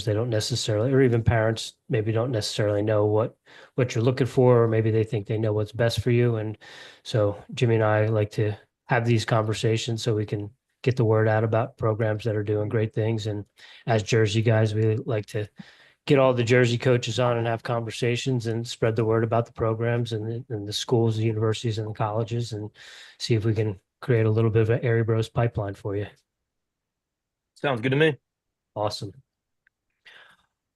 they don't necessarily, or even parents maybe don't necessarily know what you're looking for, or maybe they think they know what's best for you. And so Jimmy and I like to have these conversations so we can get the word out about programs that are doing great things. And as Jersey guys, we like to get all the Jersey coaches on and have conversations and spread the word about the programs and the schools, the universities, and the colleges, and see if we can create a little bit of an Airey Bros pipeline for you. Sounds good to me. Awesome.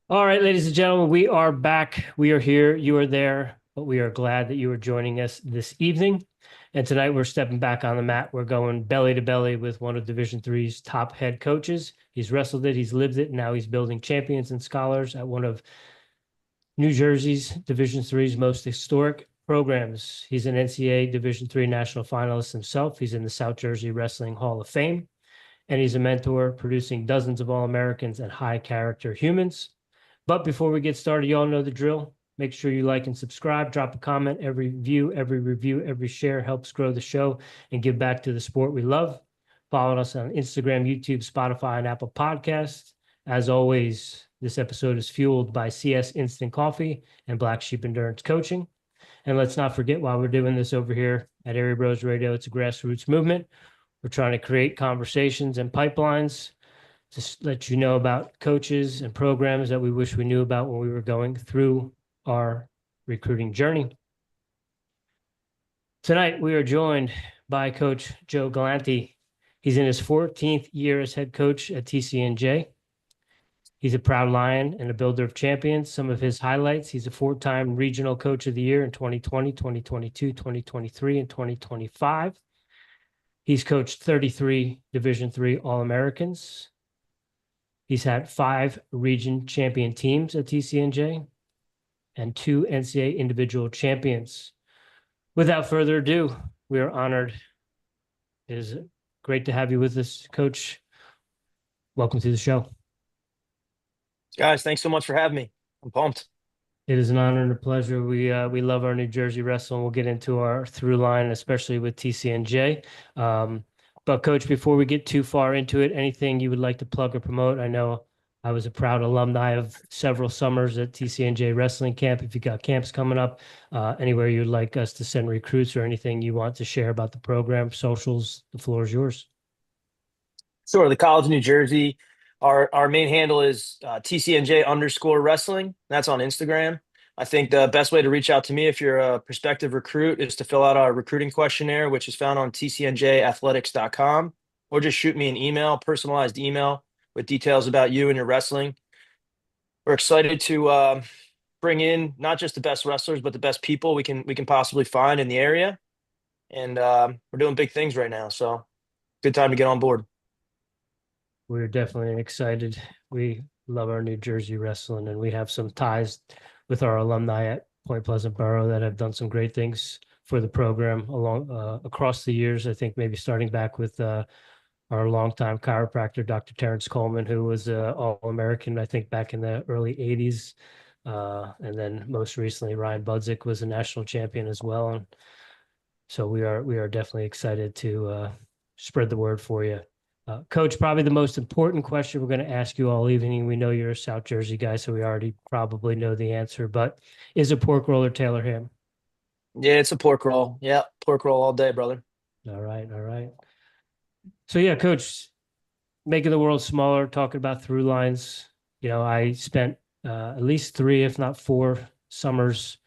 All right, ladies and gentlemen, we are back. We are here. You are there, but we are glad that you are joining us this evening. And tonight we're stepping back on the mat. We're going belly to belly with one of Division III's top head coaches. He's wrestled it, he's lived it, and now he's building champions and scholars at one of New Jersey's Division III's most historic programs. He's an NCAA Division III national finalist himself. He's in the South Jersey Wrestling Hall of Fame, and he's a mentor producing dozens of All-Americans and high-character humans. But before we get started, you all know the drill. Make sure you like and subscribe, drop a comment. Every view, every review, every share helps grow the show and give back to the sport we love. Follow us on Instagram, YouTube, Spotify, and Apple Podcasts. As always, this episode is fueled by CS Instant Coffee and Black Sheep Endurance Coaching. And let's not forget, while we're doing this over here at Airey Bros Radio, it's a grassroots movement. We're trying to create conversations and pipelines to let you know about coaches and programs that we wish we knew about when we were going through our recruiting journey. Tonight, we are joined by Coach Joe Galante. He's in his 14th year as head coach at TCNJ. He's a proud Lion and a builder of champions. Some of his highlights: he's a 4-time regional coach of the year in 2020, 2022, 2023, and 2025. He's coached 33 Division III All-Americans. He's had 5 region champion teams at TCNJ and 2 NCAA individual champions. Without further ado, we are honored. It is great to have you with us, Coach. Welcome to the show. Guys, thanks so much for having me. I'm pumped. It is an honor and a pleasure. We love our New Jersey wrestling. We'll get into our through line, especially with TCNJ. But Coach, before we get too far into it, anything you would like to plug or promote? I know I was a proud alumni of several summers at TCNJ Wrestling Camp. If you got camps coming up, anywhere you'd like us to send recruits or anything you want to share about the program, socials, the floor is yours. Sure. The College of New Jersey, our main handle is TCNJ_wrestling. That's on Instagram. I think the best way to reach out to me if you're a prospective recruit is to fill out our recruiting questionnaire, which is found on tcnjathletics.com, or just shoot me an email, personalized email with details about you and your wrestling. We're excited to bring in not just the best wrestlers, but the best people we can possibly find in the area. And we're doing big things right now. So good time to get on board. We're definitely excited. We love our New Jersey wrestling, and we have some ties with our alumni at Point Pleasant Borough that have done some great things for the program across the years. I think maybe starting back with our longtime chiropractor, Dr. Terrence Coleman, who was All-American, I think, back in the early 80s. And then most recently, Ryan Budzik was a national champion as well. And so we are definitely excited to spread the word for you. Coach, probably the most important question we're going to ask you all evening. We know you're a South Jersey guy, so we already probably know the answer, but is it pork roll or Taylor ham? Yeah, it's a pork roll. Yeah, pork roll all day, brother. All right. So yeah, Coach, making the world smaller, talking about through lines. You know, I spent at least 3, if not 4 summers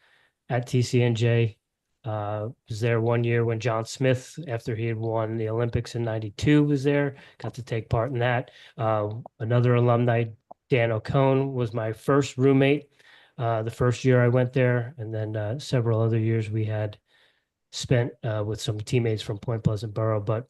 at TCNJ. Was there one year when John Smith, after he had won the Olympics in '92, was there, got to take part in that. Another alumni, Dan O'Cone, was my first roommate the first year I went there. And then several other years we had spent with some teammates from Point Pleasant Borough. But,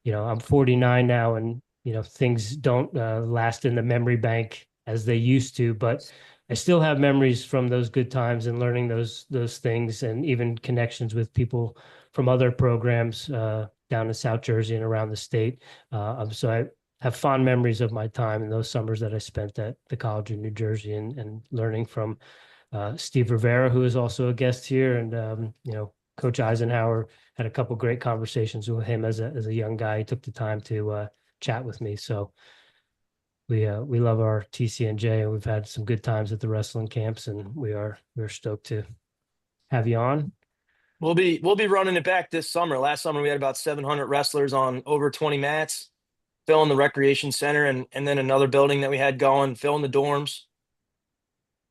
you know, I'm 49 now, and, you know, things don't last in the memory bank as they used to, but I still have memories from those good times and learning those things, and even connections with people from other programs down in South Jersey and around the state. So I have fond memories of my time in those summers that I spent at the College of New Jersey, and learning from Steve Rivera, who is also a guest here, and you know, Coach Eisenhower. Had a couple great conversations with him as a young guy. He took the time to chat with me. So We love our TCNJ, and we've had some good times at the wrestling camps, and we're stoked to have you on. We'll be running it back this summer. Last summer we had about 700 wrestlers on over 20 mats, filling the recreation center, and then another building that we had going, filling the dorms.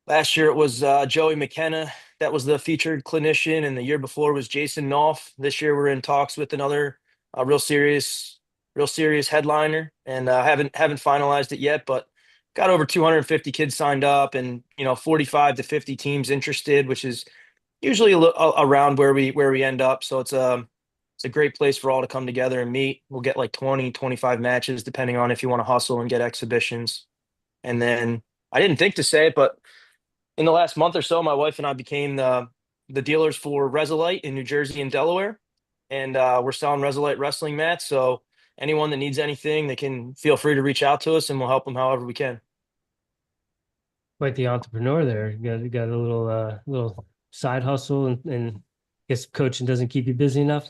Last year it was Joey McKenna that was the featured clinician, and the year before was Jason Knopf. This year we're in talks with another real serious headliner, and haven't finalized it yet, but got over 250 kids signed up, and 45 to 50 teams interested, which is usually around where we end up. So it's a great place for all to come together and meet. We'll get like 20, 25 matches, depending on if you want to hustle and get exhibitions. And then I didn't think to say it, but in the last month or so, my wife and I became the dealers for Resolite in New Jersey and Delaware, and we're selling Resolite wrestling mats. So anyone that needs anything, they can feel free to reach out to us, and we'll help them however we can. Quite the entrepreneur there. You got a little side hustle, and guess coaching doesn't keep you busy enough.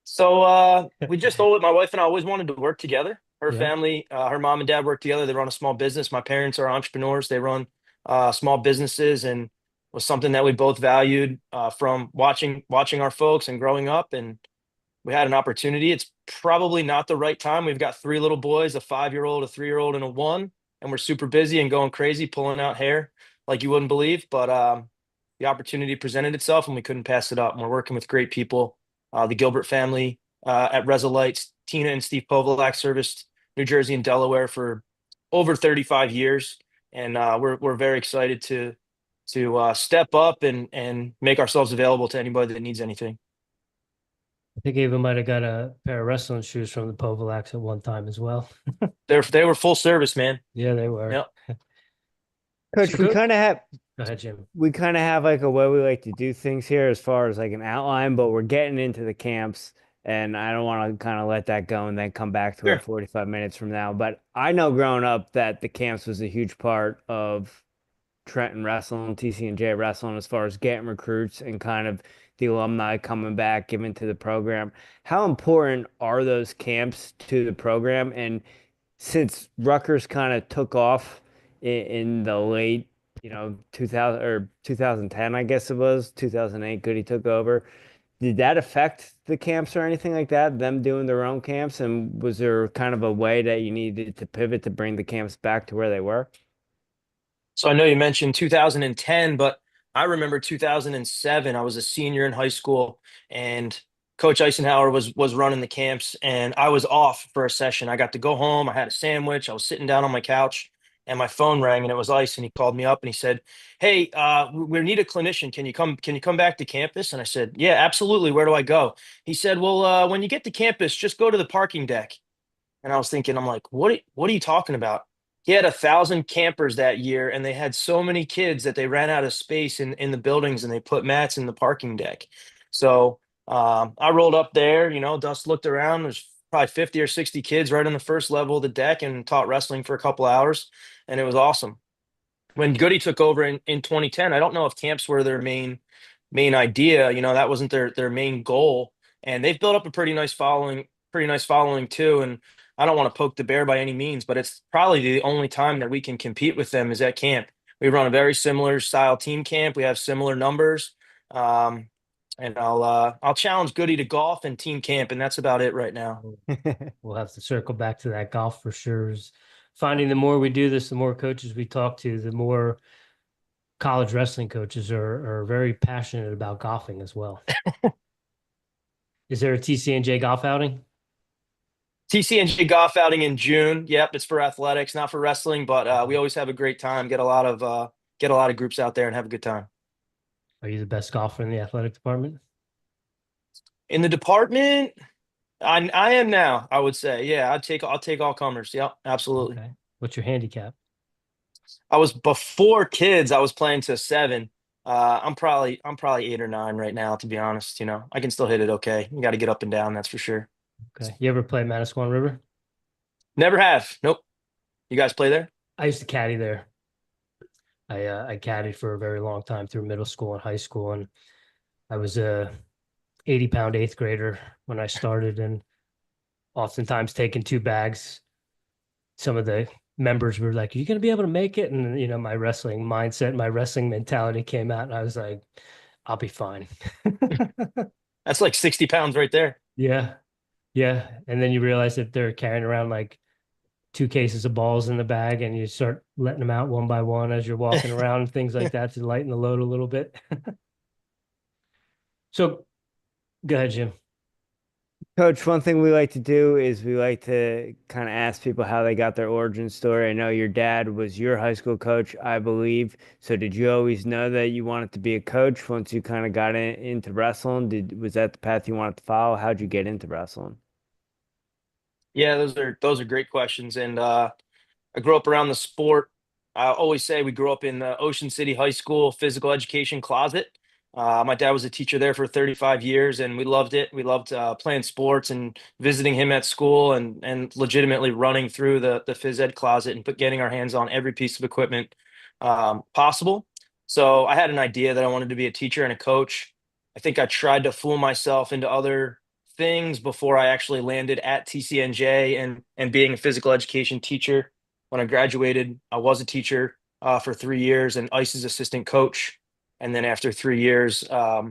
So we just my wife and I always wanted to work together. Her Yeah. family, her mom and dad work together. They run a small business. My parents are entrepreneurs. They run small businesses, and was something that we both valued from watching our folks and growing up. And we had an opportunity. It's probably not the right time. We've got three little boys, a 5-year-old, a 3-year-old, and a one, and we're super busy and going crazy, pulling out hair like you wouldn't believe. But the opportunity presented itself, and we couldn't pass it up. And we're working with great people. The Gilbert family at Resolites, Tina and Steve Povolak serviced New Jersey and Delaware for over 35 years, and we're very excited to step up and make ourselves available to anybody that needs anything. I think Ava might have got a pair of wrestling shoes from the Povolaks at one time as well. They were full service, man. Yeah, they were. Yep. Coach, we Go kind of have ahead, Jim. we kind of have like a way we like to do things here as far as like an outline, but we're getting into the camps, and I don't want to kind of let that go and then come back to it Sure. 45 minutes from now. But I know growing up that the camps was a huge part of Trenton wrestling, TCNJ wrestling, as far as getting recruits and kind of the alumni coming back, giving to the program. How important are those camps to the program? And since Rutgers kind of took off in the late, 2000 or 2010, I guess it was 2008, Goody took over. Did that affect the camps or anything like that, them doing their own camps? And was there kind of a way that you needed to pivot to bring the camps back to where they were? So I know you mentioned 2010, but I remember 2007. I was a senior in high school, and Coach Eisenhower was running the camps, and I was off for a session. I got to go home. I had a sandwich. I was sitting down on my couch, and my phone rang, and it was Ice, and he called me up and he said, "Hey, we need a clinician. Can you come? Can you come back to campus?" And I said, "Yeah, absolutely. Where do I go?" He said, "Well, when you get to campus, just go to the parking deck." And I was thinking, I'm like, what are you talking about? He had 1,000 campers that year, and they had so many kids that they ran out of space in the buildings, and they put mats in the parking deck. So I rolled up there, Dust looked around. There's probably 50 or 60 kids right on the first level of the deck, and taught wrestling for a couple hours, and it was awesome. When Goody took over in 2010, I don't know if camps were their main idea. That wasn't their main goal, and they've built up a pretty nice following too. And I don't want to poke the bear by any means, but it's probably the only time that we can compete with them is at camp. We run a very similar style team camp. We have similar numbers, um, and I'll challenge Goody to golf and team camp, and that's about it right now. We'll have to circle back to that golf for sure. Finding the more we do this, the more coaches we talk to, the more college wrestling coaches are very passionate about golfing as well. Is there a TCNJ golf outing? TCNJ golf outing in June. Yep, it's for athletics, not for wrestling, but we always have a great time. Get a lot of groups out there and have a good time. Are you the best golfer in the athletic department? In the department, I am now, I would say. Yeah, I'll take all comers. Yep, absolutely. Okay. What's your handicap? I was before kids, I was playing to 7. I'm probably 8 or 9 right now, to be honest. I can still hit it okay. You got to get up and down, that's for sure. Okay. You ever play Manasquan River? Never have. Nope. You guys play there? I used to caddy there. I caddied for a very long time through middle school and high school, and I was a 80-pound eighth grader when I started, and oftentimes taking 2 bags some of the members were like, "Are you going to be able to make it?" And my wrestling mindset, my wrestling mentality came out, and I was like, "I'll be fine." That's like 60 pounds right there. Yeah, yeah. And then you realize that they're carrying around like two cases of balls in the bag, and you start letting them out one by one as you're walking around and things like that to lighten the load a little bit. So go ahead, Jim. Coach, one thing we like to do is we like to kind of ask people how they got their origin story. I know your dad was your high school coach, I believe. So did you always know that you wanted to be a coach once you kind of got into wrestling? Was that the path you wanted to follow? How'd you get into wrestling? Yeah, those are great questions. And I grew up around the sport. I always say we grew up in the Ocean City High School physical education closet. My dad was a teacher there for 35 years, and we loved it. We loved playing sports and visiting him at school, and legitimately running through the phys ed closet and getting our hands on every piece of equipment possible. So I had an idea that I wanted to be a teacher and a coach. I think I tried to fool myself into other things before I actually landed at TCNJ and being a physical education teacher. When I graduated, I was a teacher for 3 years and ICE's assistant coach. And then after 3 years, I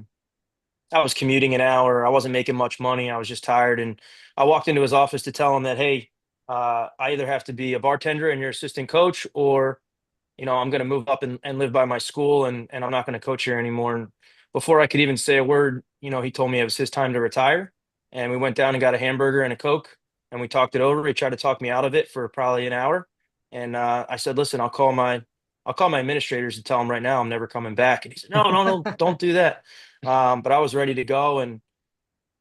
was commuting an hour. I wasn't making much money. I was just tired. And I walked into his office to tell him that, hey, I either have to be a bartender and your assistant coach, or I'm going to move up and live by my school, and I'm not going to coach here anymore. And before I could even say a word, he told me it was his time to retire. And we went down and got a hamburger and a Coke, and we talked it over. He tried to talk me out of it for probably an hour. And I said, listen, I'll call my administrators and tell them right now I'm never coming back. And he said, no, no, no, don't do that. But I was ready to go. And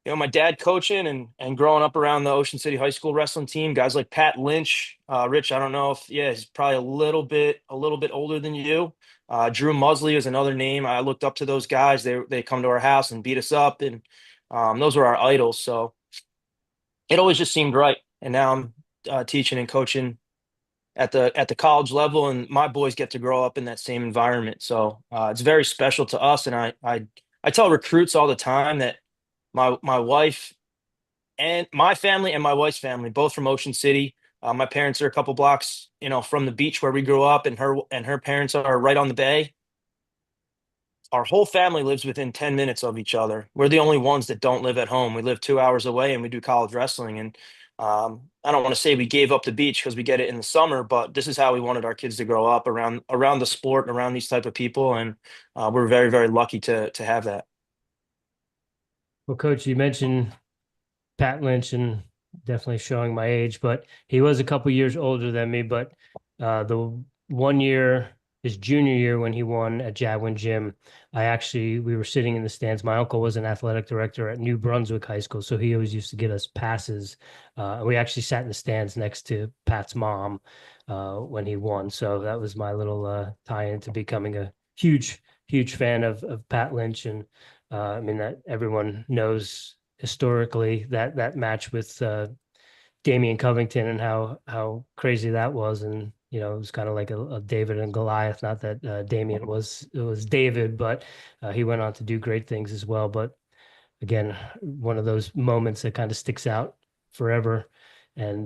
my dad coaching and growing up around the Ocean City High School wrestling team, guys like Pat Lynch, Rich, I don't know if, yeah, he's probably a little bit older than you. Drew Musley is another name. I looked up to those guys. They come to our house and beat us up, and those were our idols. So it always just seemed right. And now I'm teaching and coaching at the college level, and my boys get to grow up in that same environment. So it's very special to us. And I tell recruits all the time that my wife and my family and my wife's family, both from Ocean City. My parents are a couple blocks, from the beach where we grew up, and her parents are right on the bay. Our whole family lives within 10 minutes of each other. We're the only ones that don't live at home. We live 2 hours away, and we do college wrestling. And I don't want to say we gave up the beach because we get it in the summer, but this is how we wanted our kids to grow up around the sport and around these type of people. And we're very, very lucky to have that. Well, Coach, you mentioned Pat Lynch, and definitely showing my age, but he was a couple years older than me. But the one year, his junior year, when he won at Jadwin Gym, we were sitting in the stands. My uncle was an athletic director at New Brunswick High School, so he always used to get us passes. We actually sat in the stands next to Pat's mom when he won. So that was my little tie into becoming a huge, huge fan of Pat Lynch. And I mean, that everyone knows historically that match with Damian Covington and how crazy that was. And it was kind of like a David and Goliath. Not that it was David, but he went on to do great things as well. But again, one of those moments that kind of sticks out forever. And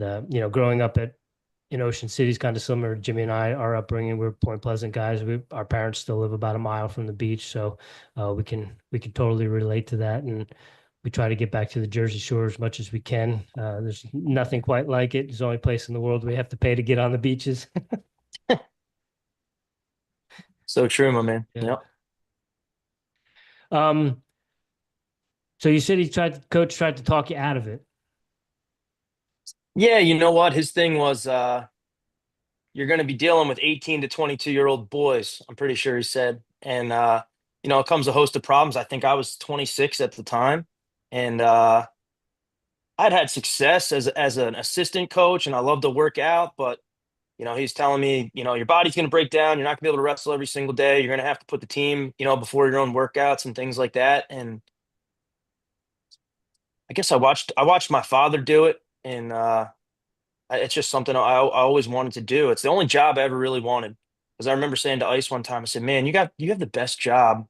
growing up in Ocean City is kind of similar. Jimmy and I, our upbringing, we're Point Pleasant guys. Our parents still live about a mile from the beach, so we can totally relate to that. And we try to get back to the Jersey Shore as much as we can. There's nothing quite like it. It's the only place in the world we have to pay to get on the beaches. So true, my man. Yeah. Yep. Um, so you said coach tried to talk you out of it. Yeah, you know what? His thing was you're going to be dealing with 18 to 22-year-old boys, I'm pretty sure he said. And it comes a host of problems. I think I was 26 at the time, and I'd had success as an assistant coach, and I love to work out, but he's telling me, your body's going to break down. You're not going to be able to wrestle every single day. You're going to have to put the team, before your own workouts and things like that. And I guess I watched my father do it, and it's just something I always wanted to do. It's the only job I ever really wanted. Because I remember saying to Ice one time, I said, "Man, you have the best job,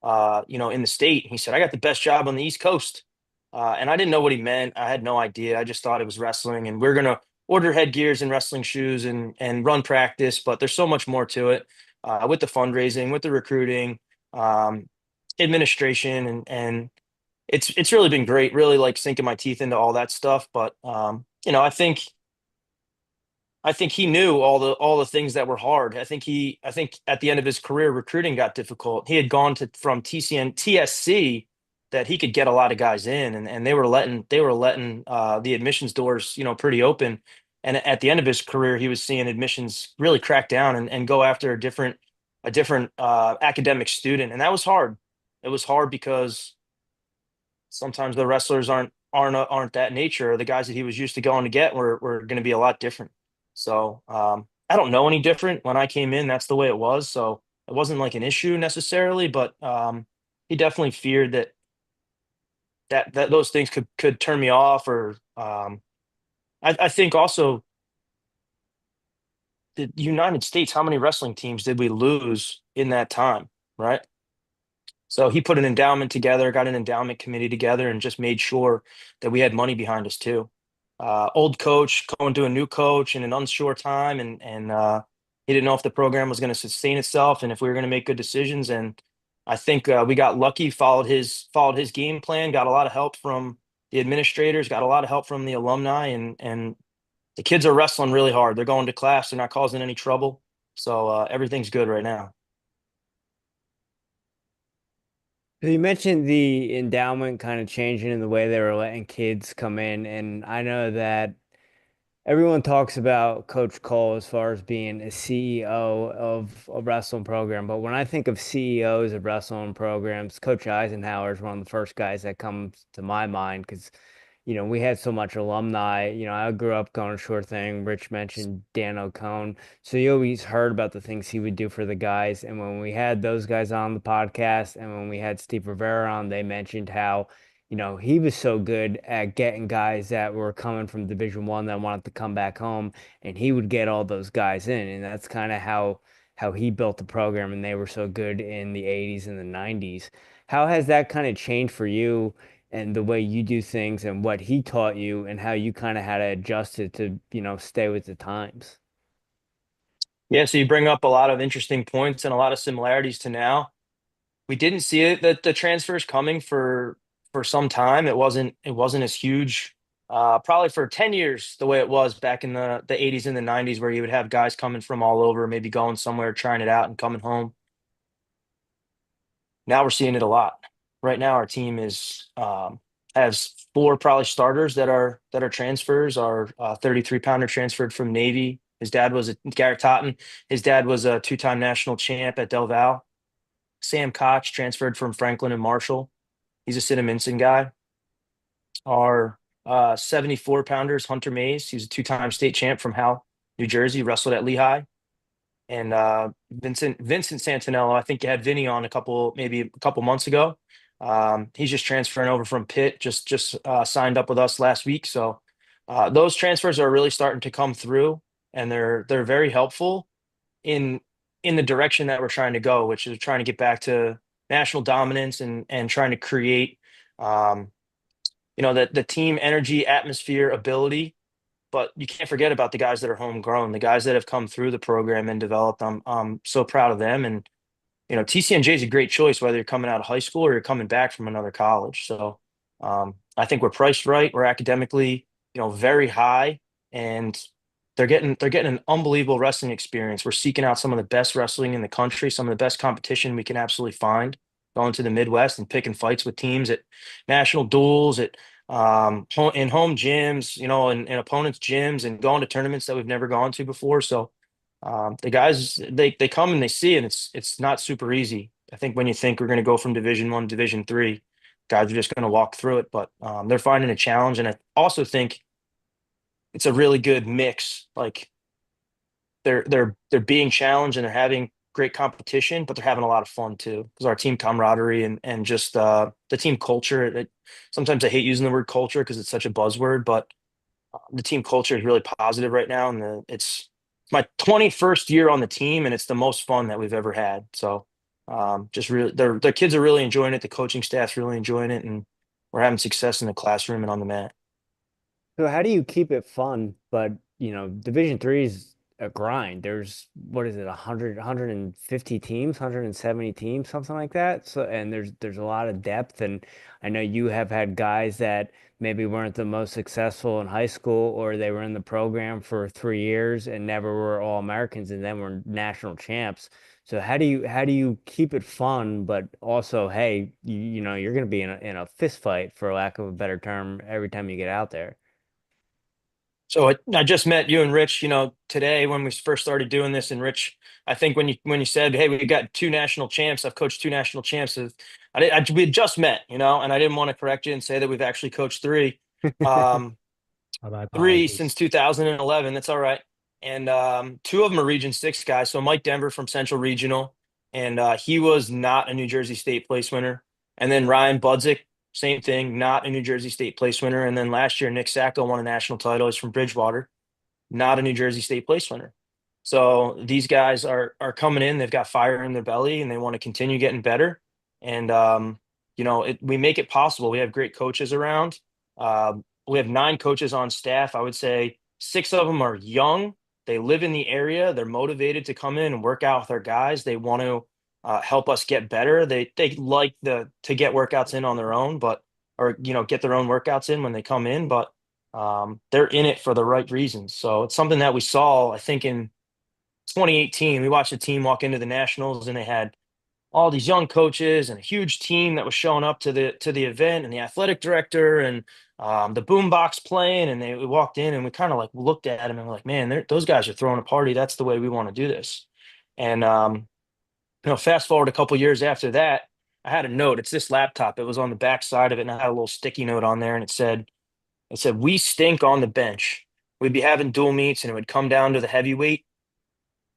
in the state." And he said, "I got the best job on the East Coast." And I didn't know what he meant. I had no idea. I just thought it was wrestling, and order headgears and wrestling shoes and run practice, but there's so much more to it with the fundraising, with the recruiting, um, administration, and it's really been great. Really like sinking my teeth into all that stuff. But I think he knew all the things that were hard. I think at the end of his career, recruiting got difficult. He had gone to from TSC that he could get a lot of guys in, and they were letting the admissions doors pretty open. And at the end of his career, he was seeing admissions really crack down and go after a different academic student, and that was hard. It was hard because sometimes the wrestlers aren't that nature. The guys that he was used to going to get were going to be a lot different. So I don't know any different. When I came in, that's the way it was. So it wasn't like an issue necessarily, but he definitely feared that those things could turn me off. Or I think also the United States, how many wrestling teams did we lose in that time, right? So he put an endowment together, got an endowment committee together, and just made sure that we had money behind us too. Old coach going to a new coach in an unsure time, and he didn't know if the program was going to sustain itself and if we were going to make good decisions. And I think we got lucky, followed his game plan, got a lot of help from the administrators, got a lot of help from the alumni, and the kids are wrestling really hard. They're going to class, they're not causing any trouble, so everything's good right now. So you mentioned the endowment kind of changing in the way they were letting kids come in, and I know that everyone talks about Coach Cole as far as being a CEO of a wrestling program, but when I think of CEOs of wrestling programs, Coach Eisenhower is one of the first guys that comes to my mind because, we had so much alumni. I grew up going to Sure Thing. Rich mentioned Dan O'Cone. So you always heard about the things he would do for the guys. And when we had those guys on the podcast and when we had Steve Rivera on, they mentioned how he was so good at getting guys that were coming from Division I that wanted to come back home, and he would get all those guys in, and that's kind of how he built the program, and they were so good in the '80s and the '90s. How has that kind of changed for you and the way you do things and what he taught you and how you kind of had to adjust it to, stay with the times? Yeah, so you bring up a lot of interesting points and a lot of similarities to now. We didn't see it that the transfers coming for some time. It wasn't as huge. Probably for 10 years the way it was back in the 80s and the 90s, where you would have guys coming from all over, maybe going somewhere, trying it out and coming home. Now we're seeing it a lot. Right now our team has four probably starters that are transfers. Our 33-pounder transferred from Navy. His dad was Garrett Totten. His dad was a two-time national champ at Del Val. Sam Koch transferred from Franklin and Marshall. He's a Cinnaminson guy. Our 74 pounders, Hunter Mays. He's a two-time state champ from Howell, New Jersey, wrestled at Lehigh. And Vincent Santinello, I think you had Vinny on maybe a couple months ago. He's just transferring over from Pitt, just signed up with us last week. So those transfers are really starting to come through, and they're very helpful in in the direction that we're trying to go, which is trying to get back to national dominance and trying to create um, the team energy, atmosphere, ability. But you can't forget about the guys that are homegrown, the guys that have come through the program and developed. I'm so proud of them. And TCNJ is a great choice, whether you're coming out of high school or you're coming back from another college. So I think we're priced right. We're academically, very high, and they're getting an unbelievable wrestling experience. We're seeking out some of the best wrestling in the country, some of the best competition we can absolutely find. Going to the Midwest and picking fights with teams at national duels, at in home gyms, in opponents' gyms, and going to tournaments that we've never gone to before. So the guys, they come and they see, and it's not super easy. I think when you think we're going to go from Division I to Division III, guys are just going to walk through it, but they're finding a challenge. And I also think it's a really good mix. Like they're being challenged and they're having great competition, but they're having a lot of fun too. Because our team camaraderie and just the team culture. Sometimes I hate using the word culture because it's such a buzzword, but the team culture is really positive right now, and it's my 21st year on the team, and it's the most fun that we've ever had. So just really, the kids are really enjoying it. The coaching staff's really enjoying it, and we're having success in the classroom and on the mat. So how do you keep it fun, but Division three is a grind. There's what is it, 150 teams, 170 teams, something like that. So, and there's a lot of depth. And I know you have had guys that maybe weren't the most successful in high school, or they were in the program for 3 years and never were All-Americans and then were national champs. So how do you keep it fun, but also, hey, you're going to be in a fist fight, for lack of a better term, every time you get out there. So I just met you and Rich, today when we first started doing this. And Rich, I think when you said, "Hey, we got two national champs," I've coached two national champs. We had just met, and I didn't want to correct you and say that we've actually coached three, um, My three apologies. since 2011. That's all right. And two of them are Region Six guys. So Mike Denver from Central Regional, and he was not a New Jersey State place winner. And then Ryan Budzik, same thing, not a New Jersey State place winner. And then last year, Nick Sacco won a national title. He's from Bridgewater, not a New Jersey State place winner. So these guys are coming in. They've got fire in their belly, and they want to continue getting better. And we make it possible. We have great coaches around. We have 9 coaches on staff. I would say 6 of them are young. They live in the area. They're motivated to come in and work out with our guys. They want to help us get better. They like to get workouts in on their own, but or get their own workouts in when they come in, but they're in it for the right reasons. So it's something that we saw, I think, in 2018. We watched a team walk into the Nationals, and they had all these young coaches and a huge team that was showing up to the event, and the athletic director and the boombox playing. And we walked in, and we kind of like looked at them and we're like, man, those guys are throwing a party. That's the way we want to do this. And fast forward a couple years after that, I had a note. It's this laptop. It was on the back side of it, and I had a little sticky note on there, and it said, "We stink on the bench." We'd be having dual meets, and it would come down to the heavyweight,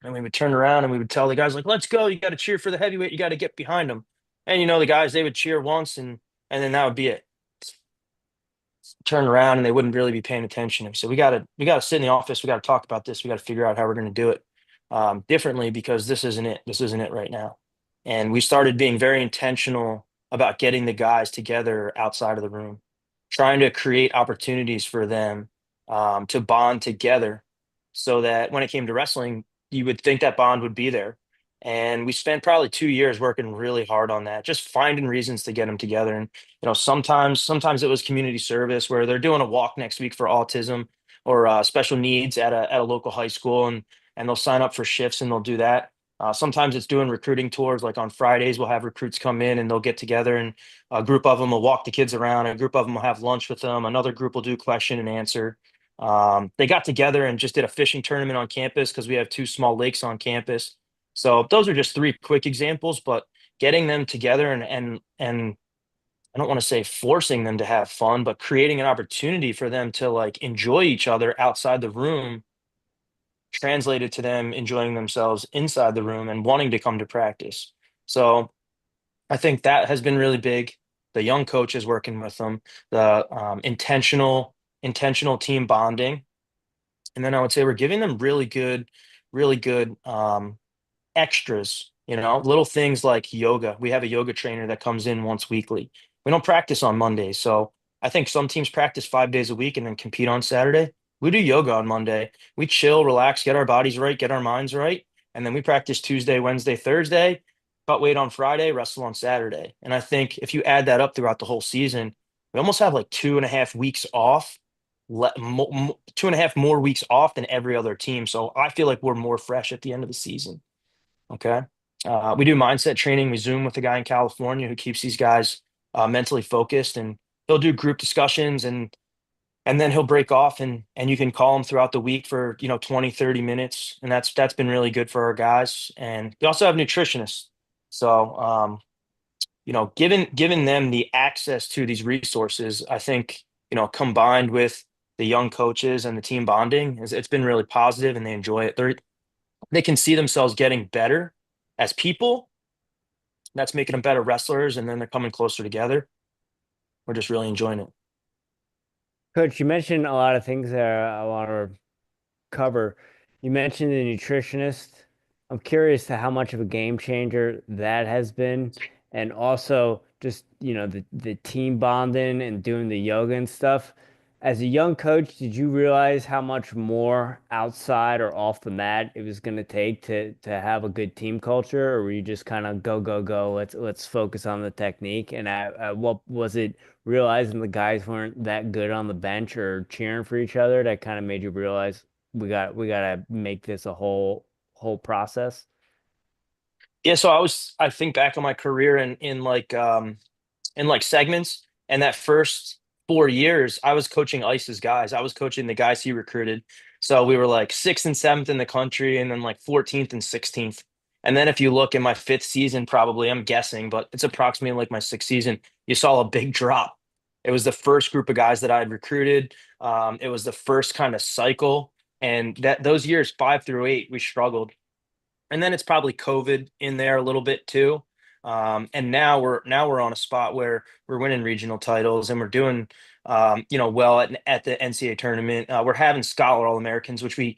and we would turn around and we would tell the guys, like, "Let's go. You got to cheer for the heavyweight. You got to get behind them." And the guys, they would cheer once, and then that would be it. Turn around, and they wouldn't really be paying attention. And so we gotta sit in the office. We got to talk about this. We got to figure out how we're going to do it differently, because this isn't it. This isn't it right now. And we started being very intentional about getting the guys together outside of the room, trying to create opportunities for them to bond together, so that when it came to wrestling, you would think that bond would be there. And we spent probably 2 years working really hard on that, just finding reasons to get them together. And sometimes it was community service, where they're doing a walk next week for autism or special needs at a local high school, and they'll sign up for shifts and they'll do that. Sometimes it's doing recruiting tours. Like on Fridays, we'll have recruits come in, and they'll get together, and a group of them will walk the kids around. A group of them will have lunch with them. Another group will do question and answer. They got together and just did a fishing tournament on campus, because we have 2 small lakes on campus. So those are just 3 quick examples, but getting them together, and I don't want to say forcing them to have fun, but creating an opportunity for them to like enjoy each other outside the room, translated to them enjoying themselves inside the room and wanting to come to practice. So I think that has been really big. The young coaches working with them, the intentional team bonding, and then I would say we're giving them really good extras, little things like yoga. We have a yoga trainer that comes in once weekly. We don't practice on Mondays. So I think some teams practice 5 days a week and then compete on Saturday. We do yoga on Monday. We chill, relax, get our bodies right, get our minds right. And then we practice Tuesday, Wednesday, Thursday, cut weight on Friday, wrestle on Saturday. And I think if you add that up throughout the whole season, we almost have like 2.5 weeks off, 2.5 more weeks off than every other team. So I feel like we're more fresh at the end of the season. Okay. We do mindset training. We Zoom with a guy in California who keeps these guys mentally focused, and he'll do group discussions, and then he'll break off, and you can call him throughout the week for 20, 30 minutes. And that's been really good for our guys. And we also have nutritionists. So given them the access to these resources, I think, combined with the young coaches and the team bonding, it's been really positive, and they enjoy it. They can see themselves getting better as people. That's making them better wrestlers, and then they're coming closer together. We're just really enjoying it. Coach, you mentioned a lot of things there I want to cover. You mentioned the nutritionist. I'm curious to how much of a game changer that has been, and also just the team bonding and doing the yoga and stuff. As a young coach, did you realize how much more outside or off the mat it was going to take to have a good team culture, or were you just kind of go go go? Let's focus on the technique. And what was it realizing the guys weren't that good on the bench or cheering for each other that kind of made you realize we got to make this a whole process? Yeah, so I think back on my career in like segments. And that first 4 years, I was coaching Ice's guys. I was coaching the guys he recruited. So we were like sixth and seventh in the country, and then like 14th and 16th. And then if you look in my fifth season, probably, I'm guessing, but it's approximately like my sixth season, you saw a big drop. It was the first group of guys that I had recruited. It was the first kind of cycle. And that those years, 5 through 8, we struggled, and then it's probably COVID in there a little bit too. And now we're on a spot where we're winning regional titles, and we're doing well at the NCAA tournament. We're having Scholar All-Americans, which we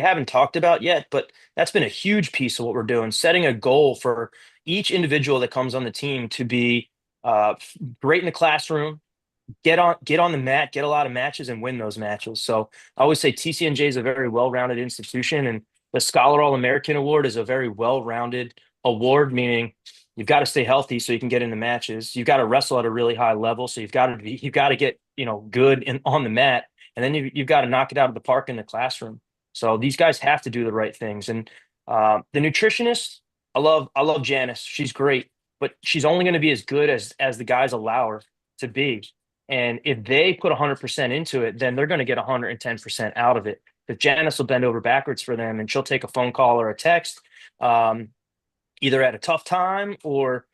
haven't talked about yet, but that's been a huge piece of what we're doing, setting a goal for each individual that comes on the team to be great in the classroom, get on the mat, get a lot of matches, and win those matches. So I always say TCNJ is a very well-rounded institution, and the Scholar All-American Award is a very well-rounded award, meaning you've got to stay healthy so you can get into matches. You've got to wrestle at a really high level, so you've got to get good on the mat, and then you've got to knock it out of the park in the classroom. So these guys have to do the right things. And the nutritionist, I love Janice. She's great, but she's only going to be as good as the guys allow her to be. And if they put 100% into it, then they're going to get 110% out of it. If Janice will bend over backwards for them, and she'll take a phone call or a text, um, either at a tough time, or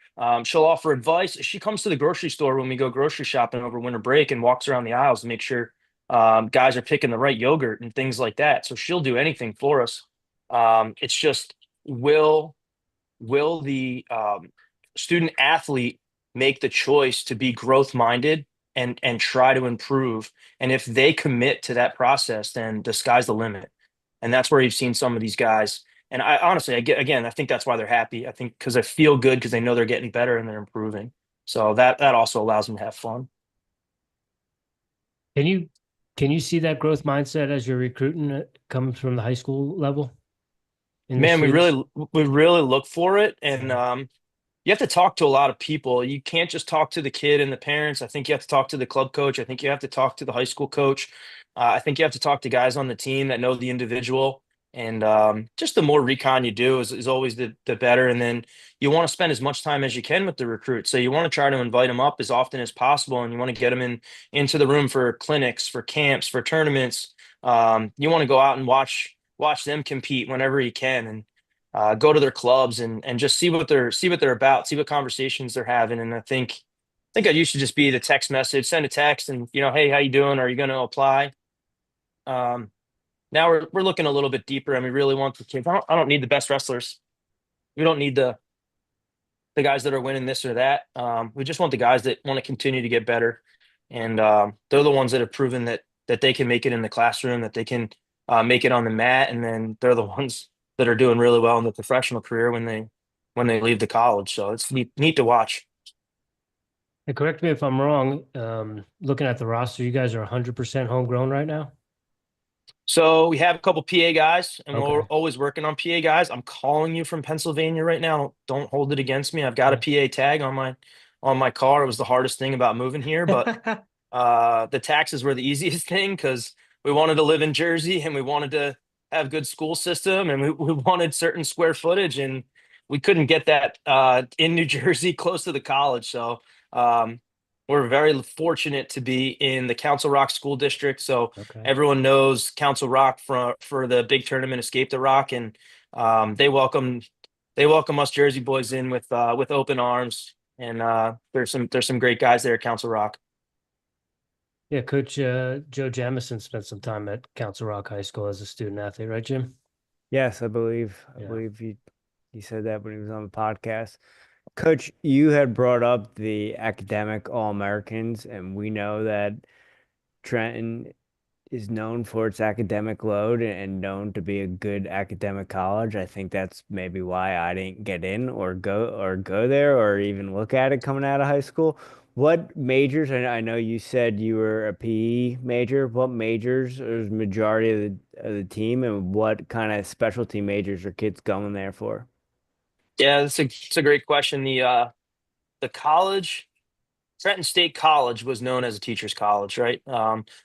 she'll offer advice. She comes to the grocery store when we go grocery shopping over winter break and walks around the aisles to make sure guys are picking the right yogurt and things like that. So she'll do anything for us. It's just, will will the student athlete make the choice to be growth minded and try to improve? And if they commit to that process, then the sky's the limit. And that's where you've seen some of these guys. And I honestly, I think that's why they're happy. I think because they feel good, because they know they're getting better and they're improving. So that also allows them to have fun. Can you can you see that growth mindset as you're recruiting it comes from the high school level in the Man, we students? really look for it. And Yeah. you have to talk to a lot of people. You can't just talk to the kid and the parents. I think you have to talk to the club coach. I think you have to talk to the high school coach. I think you have to talk to guys on the team that know the individual. And just the more recon you do is always the better. And then you want to spend as much time as you can with the recruit. So you want to try to invite them up as often as possible, and you want to get them into the room for clinics, for camps, for tournaments. You want to go out and watch them compete whenever you can, and go to their clubs and just see what they're about, see what conversations they're having. And I think I used to just be the text message, send a text, and hey, how you doing? Are you going to apply? Um, Now we're looking a little bit deeper, and we really want the kids. I don't need the best wrestlers. We don't need the guys that are winning this or that. We just want the guys that want to continue to get better, and they're the ones that have proven that they can make it in the classroom, that they can make it on the mat, and then they're the ones that are doing really well in the professional career when they leave the college. So it's neat to watch. And correct me if I'm wrong. Looking at the roster, you guys are 100% homegrown right now. So we have a couple PA guys, and we're Okay. always working on PA guys. I'm calling you from Pennsylvania right now. Don't hold it against me. I've got a PA tag on my car. It was the hardest thing about moving here, but the taxes were the easiest thing, because we wanted to live in Jersey, and we wanted to have good school system, and we wanted certain square footage, and we couldn't get that in New Jersey close to the college. So um, we're very fortunate to be in the Council Rock School District. So Okay. everyone knows Council Rock for the big tournament Escape the Rock, and they welcome us Jersey boys in with open arms. And there's some great guys there at Council Rock. Yeah, Coach Joe Jamison spent some time at Council Rock High School as a student athlete, right, Jim? Yes, I believe Yeah. he said that when he was on the podcast. Coach, you had brought up the academic All-Americans, and we know that Trenton is known for its academic load and known to be a good academic college. I think that's maybe why I didn't get in or go there or even look at it coming out of high school. What majors? I know you said you were a PE major. What majors is majority of the team, and what kind of specialty majors are kids going there for? Yeah, it's a great question. The college, Trenton State College was known as a teacher's college, right?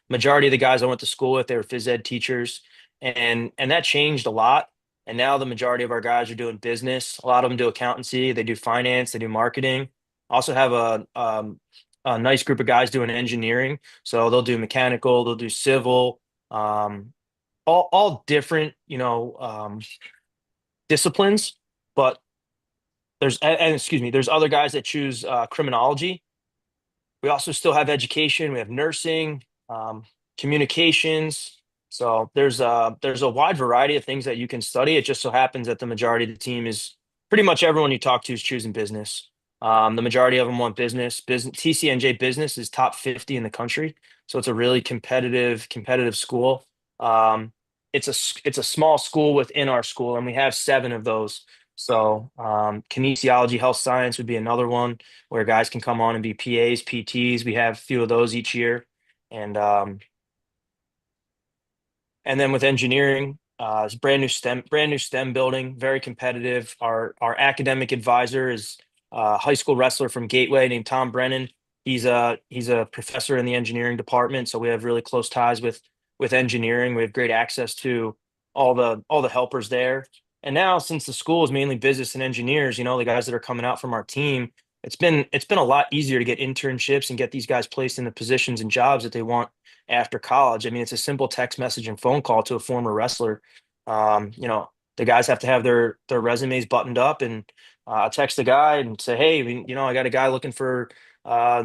Majority of the guys I went to school with, they were phys ed teachers, and that changed a lot. And now the majority of our guys are doing business. A lot of them do accountancy, they do finance, they do marketing. Also have a nice group of guys doing engineering. So they'll do mechanical, they'll do civil, um, all different, disciplines. But excuse me, there's other guys that choose criminology. We also still have education. We have nursing, communications. So there's a wide variety of things that you can study. It just so happens that the majority of the team is pretty much everyone you talk to is choosing business. The majority of them want business. Business TCNJ business is top 50 in the country, so it's a really competitive school. It's a small school within our school, and we have seven of those. So kinesiology, health science would be another one where guys can come on and be PAs, PTs. We have a few of those each year. And then with engineering, it's brand new STEM building, very competitive. Our academic advisor is a high school wrestler from Gateway named Tom Brennan. He's a professor in the engineering department, so we have really close ties with engineering. We have great access to all the helpers there. And now, since the school is mainly business and engineers, the guys that are coming out from our team, it's been a lot easier to get internships and get these guys placed in the positions and jobs that they want after college. I mean, it's a simple text message and phone call to a former wrestler. The guys have to have their resumes buttoned up, and text the guy and say, hey, I got a guy looking for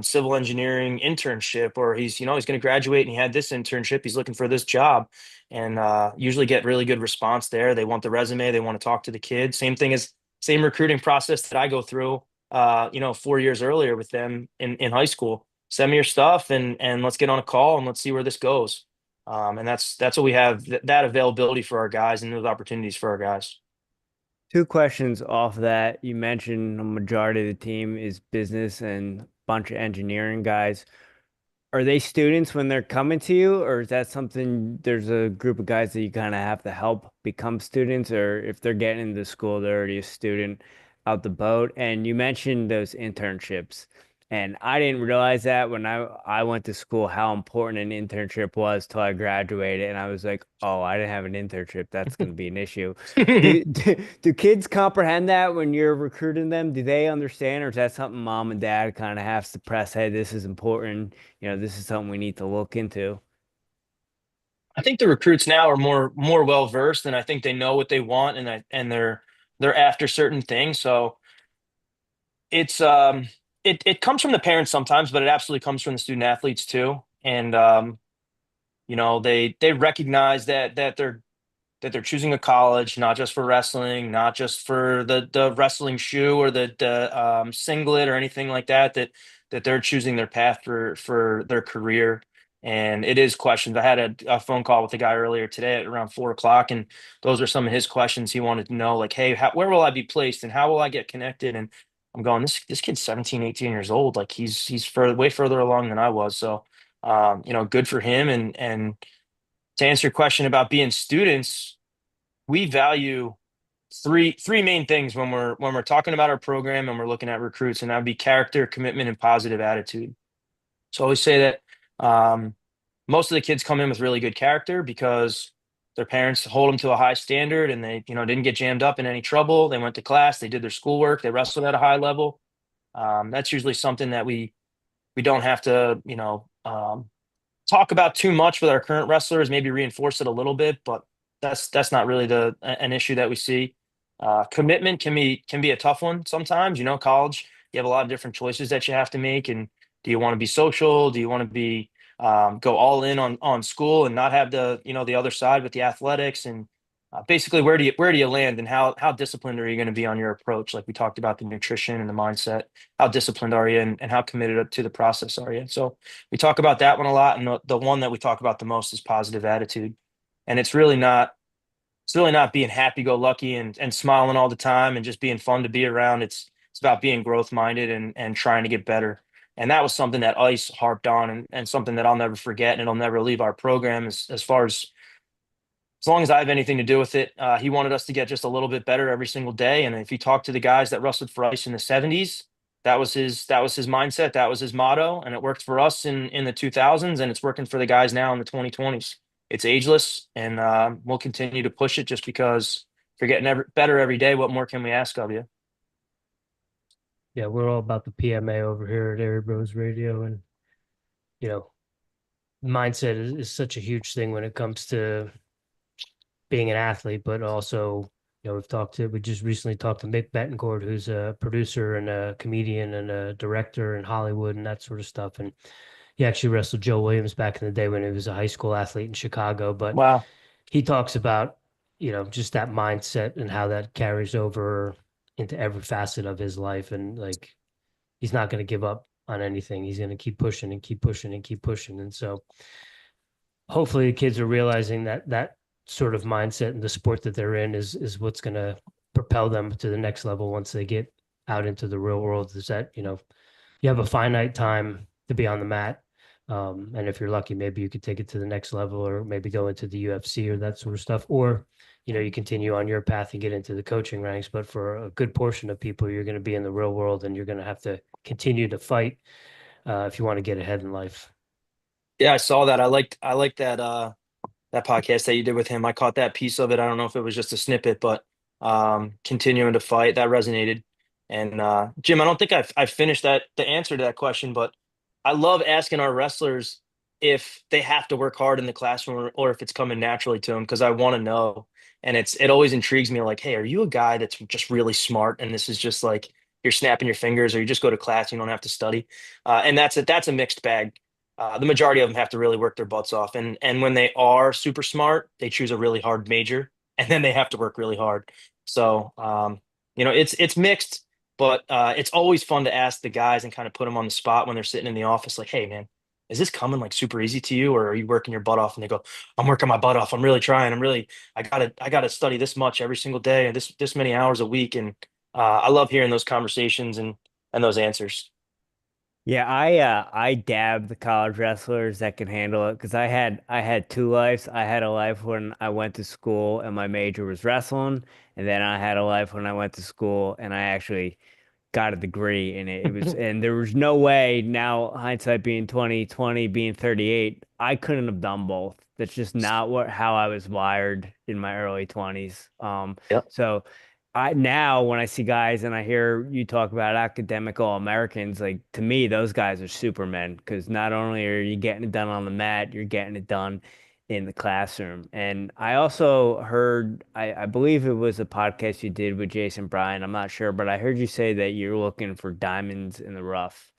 civil engineering internship, or he's going to graduate and he had this internship. He's looking for this job, and usually get really good response there. They want the resume. They want to talk to the kid. Same recruiting process that I go through, 4 years earlier with them in high school. Send me your stuff and let's get on a call and let's see where this goes. And that's what we have, that availability for our guys and those opportunities for our guys. Two questions off that. You mentioned a majority of the team is business and a bunch of engineering guys. Are they students when they're coming to you, or is that something there's a group of guys that you kind of have to help become students, or if they're getting into school, they're already a student out the boat? And you mentioned those internships, and I didn't realize that when I went to school how important an internship was till I graduated, and I was like, oh, I didn't have an internship. That's going to be an issue. Do kids comprehend that when you're recruiting them? Do they understand, or is that something mom and dad kind of has to press? Hey, this is important. This is something we need to look into. I think the recruits now are more well versed, and I think they know what they want, and they're after certain things. So it's it comes from the parents sometimes, but it absolutely comes from the student athletes too. And they recognize that they're choosing a college not just for wrestling, not just for the wrestling shoe or the singlet or anything like that they're choosing their path for their career. And it is questions. I had a phone call with a guy earlier today at around 4 o'clock, and those are some of his questions. He wanted to know, like, hey, where will I be placed and how will I get connected? And I'm going, this kid's 17, 18 years old. Like way further along than I was. So, good for him. And to answer your question about being students, we value three main things when we're talking about our program and we're looking at recruits, and that would be character, commitment, and positive attitude. So I always say that most of the kids come in with really good character because their parents hold them to a high standard, and they didn't get jammed up in any trouble. They went to class, they did their schoolwork, they wrestled at a high level. That's usually something that we don't have to talk about too much with our current wrestlers, maybe reinforce it a little bit, but that's not really an issue that we see. Commitment can be a tough one sometimes. College, you have a lot of different choices that you have to make. And do you want to be social? Do you want to be go all in on school and not have the other side with the athletics? And basically, where do you land, and how disciplined are you going to be on your approach? Like we talked about the nutrition and the mindset. How disciplined are you, and how committed to the process are you? So we talk about that one a lot, and the one that we talk about the most is positive attitude. And it's really not being happy-go-lucky and smiling all the time and just being fun to be around. It's about being growth-minded and trying to get better. And that was something that Ice harped on, and something that I'll never forget, and it'll never leave our program as far as long as I have anything to do with it. He wanted us to get just a little bit better every single day. And if you talk to the guys that wrestled for Ice in the 70s, that was his mindset. That was his motto. And it worked for us in the 2000s, and it's working for the guys now in the 2020s. It's ageless, and we'll continue to push it just because if you're getting better every day, what more can we ask of you? Yeah, we're all about the PMA over here at Airey Bros Radio, and you know, mindset is such a huge thing when it comes to being an athlete, but also, we just recently talked to Mick Betancourt, who's a producer and a comedian and a director in Hollywood and that sort of stuff. And he actually wrestled Joe Williams back in the day when he was a high school athlete in Chicago. But Wow. he talks about, just that mindset and how that carries over into every facet of his life. And like, he's not going to give up on anything. He's going to keep pushing and keep pushing and keep pushing. And so hopefully the kids are realizing that sort of mindset and the sport that they're in is what's going to propel them to the next level once they get out into the real world. Is that, you have a finite time to be on the mat. And if you're lucky, maybe you could take it to the next level, or maybe go into the UFC or that sort of stuff. Or, you continue on your path and get into the coaching ranks. But for a good portion of people, you're going to be in the real world, and you're going to have to continue to fight if you want to get ahead in life. Yeah, I saw that. I liked that podcast that you did with him. I caught that piece of it. I don't know if it was just a snippet, but continuing to fight, that resonated. And Jim, I don't think I've finished the answer to that question, but I love asking our wrestlers if they have to work hard in the classroom, or if it's coming naturally to them, because I want to know. And it always intrigues me, like, hey, are you a guy that's just really smart, and this is just like you're snapping your fingers, or you just go to class, you don't have to study? And that's a mixed bag. The majority of them have to really work their butts off, and when they are super smart, they choose a really hard major, and then they have to work really hard. So it's mixed, but it's always fun to ask the guys and kind of put them on the spot when they're sitting in the office, like, hey man, is this coming like super easy to you, or are you working your butt off? And they go, I'm working my butt off. I'm really trying. I gotta study this much every single day, and this many hours a week. And I love hearing those conversations and those answers. Yeah, I dab the college wrestlers that can handle it, because I had two lives. I had a life when I went to school and my major was wrestling, and then I had a life when I went to school and I actually got a degree in it. It was, and there was no way, now hindsight being 2020, being 38, I couldn't have done both. That's just not how I was wired in my early 20s. Yep. So I now when I see guys and I hear you talk about academic All-Americans, like to me, those guys are supermen, because not only are you getting it done on the mat, you're getting it done in the classroom. And I also heard, I believe it was a podcast you did with Jason Bryan. I'm not sure, but I heard you say that you're looking for diamonds in the rough.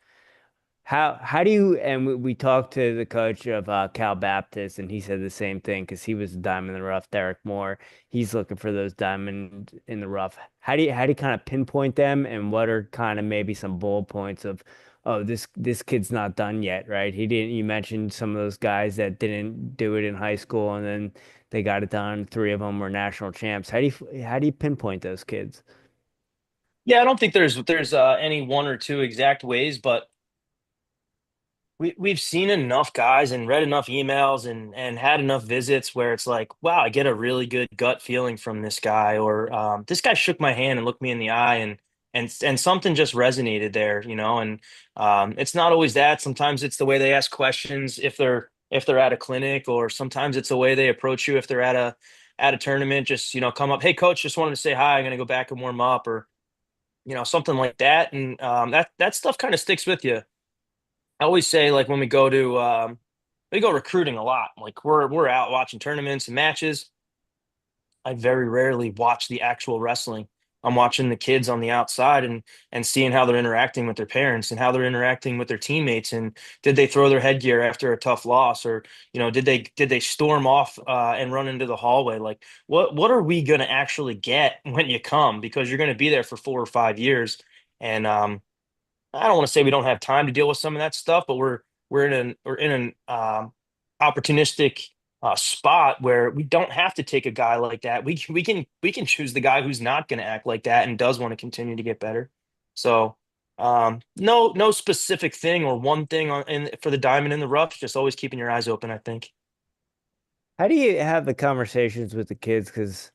How do you, and we talked to the coach of Cal Baptist, and he said the same thing, because he was a diamond in the rough, Derek Moore. He's looking for those diamond in the rough. How do you kind of pinpoint them, and what are kind of maybe some bullet points of, oh, this kid's not done yet, right? He didn't, you mentioned some of those guys that didn't do it in high school and then they got it done. Three of them were national champs. How do you pinpoint those kids? Yeah, I don't think there's any one or two exact ways, but we've seen enough guys and read enough emails and had enough visits where it's like, wow, I get a really good gut feeling from this guy, or this guy shook my hand and looked me in the eye, and something just resonated there, and it's not always that. Sometimes it's the way they ask questions if they're at a clinic, or sometimes it's the way they approach you if they're at a tournament. Just come up, hey coach, just wanted to say hi. I'm gonna go back and warm up, or something like that, and that stuff kind of sticks with you. I always say, like, when we go recruiting a lot, like we're out watching tournaments and matches. I very rarely watch the actual wrestling. I'm watching the kids on the outside, and seeing how they're interacting with their parents and how they're interacting with their teammates, and did they throw their headgear after a tough loss, or did they storm off and run into the hallway? Like, what are we going to actually get when you come, because you're going to be there for 4 or 5 years. And I don't want to say we don't have time to deal with some of that stuff, but we're in an opportunistic spot where we don't have to take a guy like that. We can choose the guy who's not going to act like that and does want to continue to get better. So No specific thing or one thing for the diamond in the rough. Just always keeping your eyes open, I think. How do you have the conversations with the kids? Because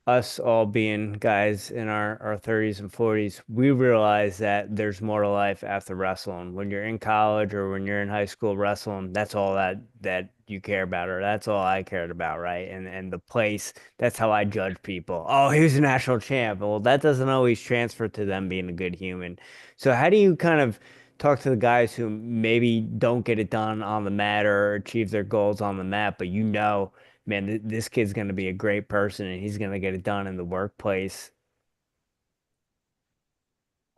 us all being guys in our 30s and 40s, we realize that there's more to life after wrestling. When you're in college or when you're in high school wrestling, that's all that you care about, or that's all I cared about, right? And the place, that's how I judge people. Oh, he was a national champ. Well, that doesn't always transfer to them being a good human. So how do you kind of talk to the guys who maybe don't get it done on the mat or achieve their goals on the mat, but man, this kid's going to be a great person and he's going to get it done in the workplace.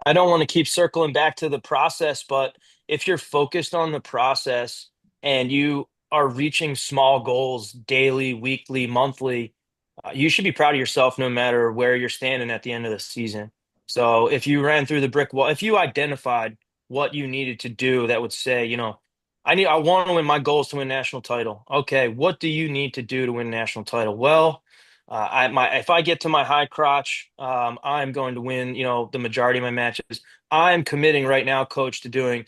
I don't want to keep circling back to the process, but if you're focused on the process and you are reaching small goals daily, weekly, monthly, you should be proud of yourself no matter where you're standing at the end of the season. So if you ran through the brick wall, if you identified what you needed to do that would say, I want to win, my goal is to win national title. Okay, what do you need to do to win national title? Well, if I get to my high crotch, I'm going to win, the majority of my matches. I'm committing right now, coach, to doing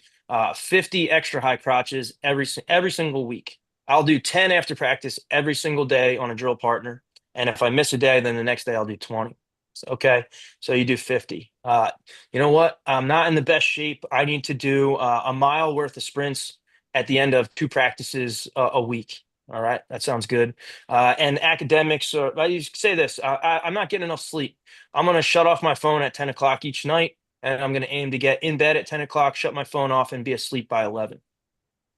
50 extra high crotches every single week. I'll do 10 after practice every single day on a drill partner. And if I miss a day, then the next day I'll do 20. Okay. So you do 50. You know what? I'm not in the best shape. I need to do a mile worth of sprints at the end of 2 practices a week. All right. That sounds good. And academics, you say this, I'm not getting enough sleep. I'm going to shut off my phone at 10 o'clock each night. And I'm going to aim to get in bed at 10 o'clock, shut my phone off, and be asleep by 11.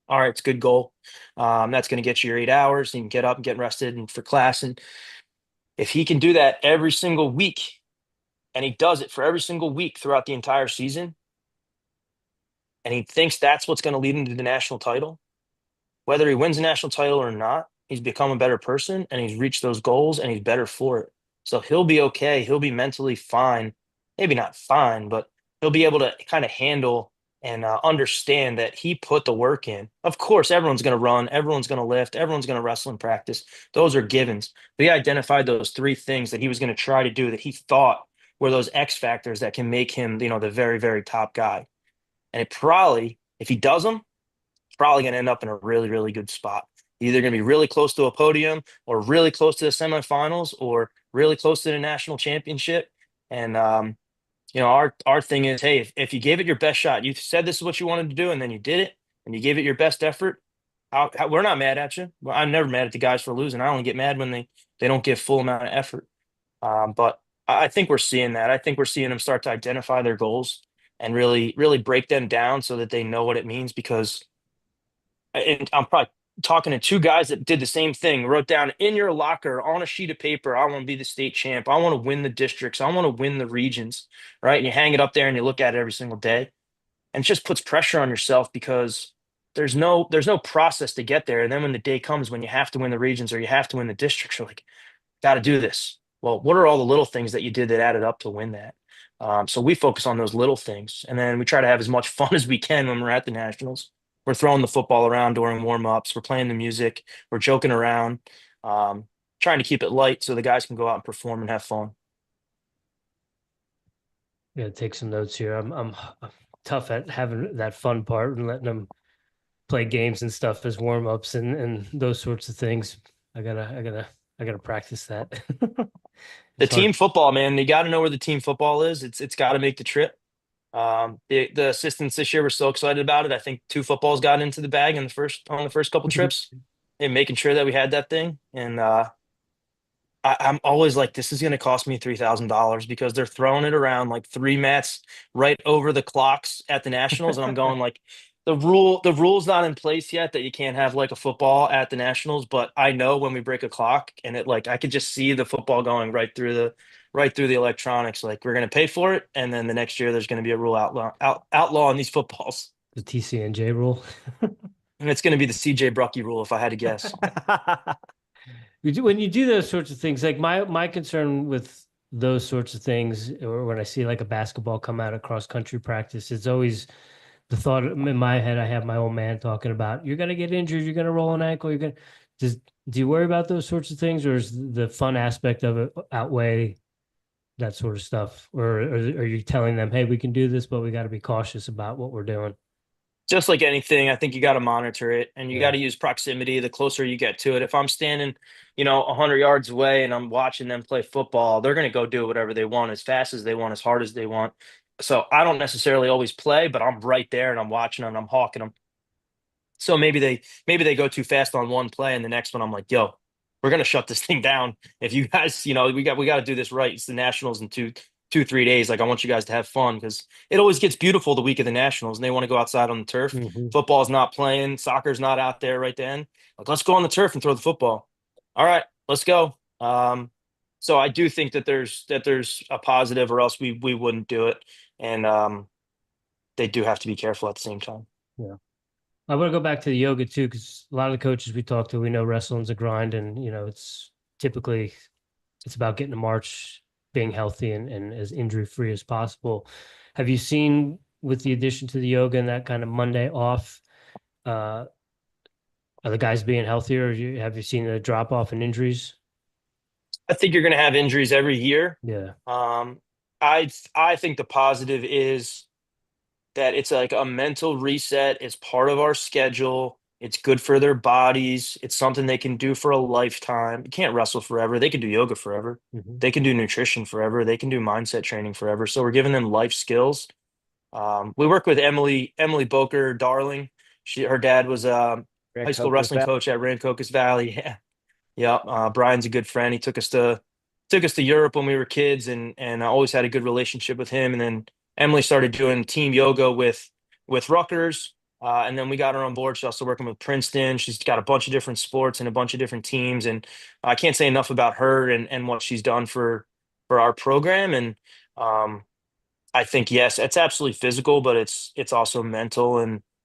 All right, it's a good goal. That's going to get you your 8 hours. You can get up and get rested and for class. And if he can do that every single week, and he does it for every single week throughout the entire season, and he thinks that's what's going to lead him to the national title, whether he wins the national title or not, he's become a better person and he's reached those goals and he's better for it. So he'll be okay. He'll be mentally fine. Maybe not fine, but he'll be able to kind of handle and understand that he put the work in. Of course, everyone's going to run, everyone's going to lift, everyone's going to wrestle in practice. Those are givens. But he identified those three things that he was going to try to do that he thought were those X factors that can make him, the very, very top guy. And it probably, if he does them, probably going to end up in a really, really good spot. Either going to be really close to a podium or really close to the semifinals or really close to the national championship. And, our thing is, hey, if you gave it your best shot, you said this is what you wanted to do, and then you did it, and you gave it your best effort, we're not mad at you. Well, I'm never mad at the guys for losing. I only get mad when they don't give full amount of effort. But I think we're seeing that. I think we're seeing them start to identify their goals and really, really break them down so that they know what it means because and I'm probably talking to two guys that did the same thing, wrote down in your locker on a sheet of paper, I want to be the state champ. I want to win the districts. I want to win the regions, right? And you hang it up there and you look at it every single day. And it just puts pressure on yourself because there's no process to get there. And then when the day comes when you have to win the regions or you have to win the districts, you're like, got to do this. Well, what are all the little things that you did that added up to win that? So we focus on those little things, and then we try to have as much fun as we can when we're at the nationals. We're throwing the football around during warm-ups. We're playing the music. We're joking around, trying to keep it light so the guys can go out and perform and have fun. Yeah, take some notes here. I'm tough at having that fun part and letting them play games and stuff as warm-ups and those sorts of things. I gotta practice that. The It's hard. team football, man, you got to know where the team football is. It's got to make the trip. The assistants this year were so excited about it. I think two footballs got into the bag on the first couple trips and making sure that we had that thing. And I'm always like, this is going to cost me $3,000 because they're throwing it around like three mats right over the clocks at the Nationals, and I'm going like, the rule's not in place yet that you can't have like a football at the Nationals, but I know when we break a clock and it like I could just see the football going right through the electronics. Like we're going to pay for it, and then the next year there's going to be a rule outlaw on these footballs, The TCNJ rule. and it's going to be the CJ Brucky rule if I had to guess. When you do those sorts of things, like my concern with those sorts of things, or when I see like a basketball come out of cross country practice, it's always the thought in my head. I have my old man talking about you're gonna get injured, you're gonna roll an ankle, you're gonna. Do you worry about those sorts of things, or is the fun aspect of it outweigh that sort of stuff? Or are you telling them, hey, we can do this, but we got to be cautious about what we're doing? Just like anything, I think you got to monitor it and you got Yeah. to use proximity the closer you get to it. If I'm standing, 100 yards away and I'm watching them play football, they're going to go do whatever they want as fast as they want, as hard as they want. So I don't necessarily always play, but I'm right there and I'm watching them, I'm hawking them. So maybe they go too fast on one play and the next one I'm like, yo, we're gonna shut this thing down. If you guys, we got to do this right. It's the Nationals in 3 days. Like I want you guys to have fun because it always gets beautiful the week of the Nationals and they want to go outside on the turf. Hmm. Football's not playing, soccer's not out there right then. Like let's go on the turf and throw the football. All right, let's go. So I do think that there's a positive, or else we wouldn't do it. And they do have to be careful at the same time. Yeah. I want to go back to the yoga too, because a lot of the coaches we talk to, we know wrestling's a grind, and it's typically it's about getting to March, being healthy and as injury free as possible. Have you seen with the addition to the yoga and that kind of Monday off, uh, are the guys being healthier? Or have you seen a drop off in injuries? I think you're going to have injuries every year. Yeah. Um, I think the positive is that it's like a mental reset. It's part of our schedule. It's good for their bodies. It's something they can do for a lifetime. You can't wrestle forever. They can do yoga forever. Hmm. They can do nutrition forever. They can do mindset training forever. So we're giving them life skills. We work with Emily Boker Darling. Her dad was a high Rick school Hocus wrestling back. coach at Rancocas Valley. Yeah, yeah. Brian's a good friend. He took us to Europe when we were kids, and I always had a good relationship with him. And then Emily started doing team yoga with Rutgers, and then we got her on board. She's also working with Princeton. She's got a bunch of different sports and a bunch of different teams, and I can't say enough about her and what she's done for our program. And um, I think yes, it's absolutely physical, but it's also mental,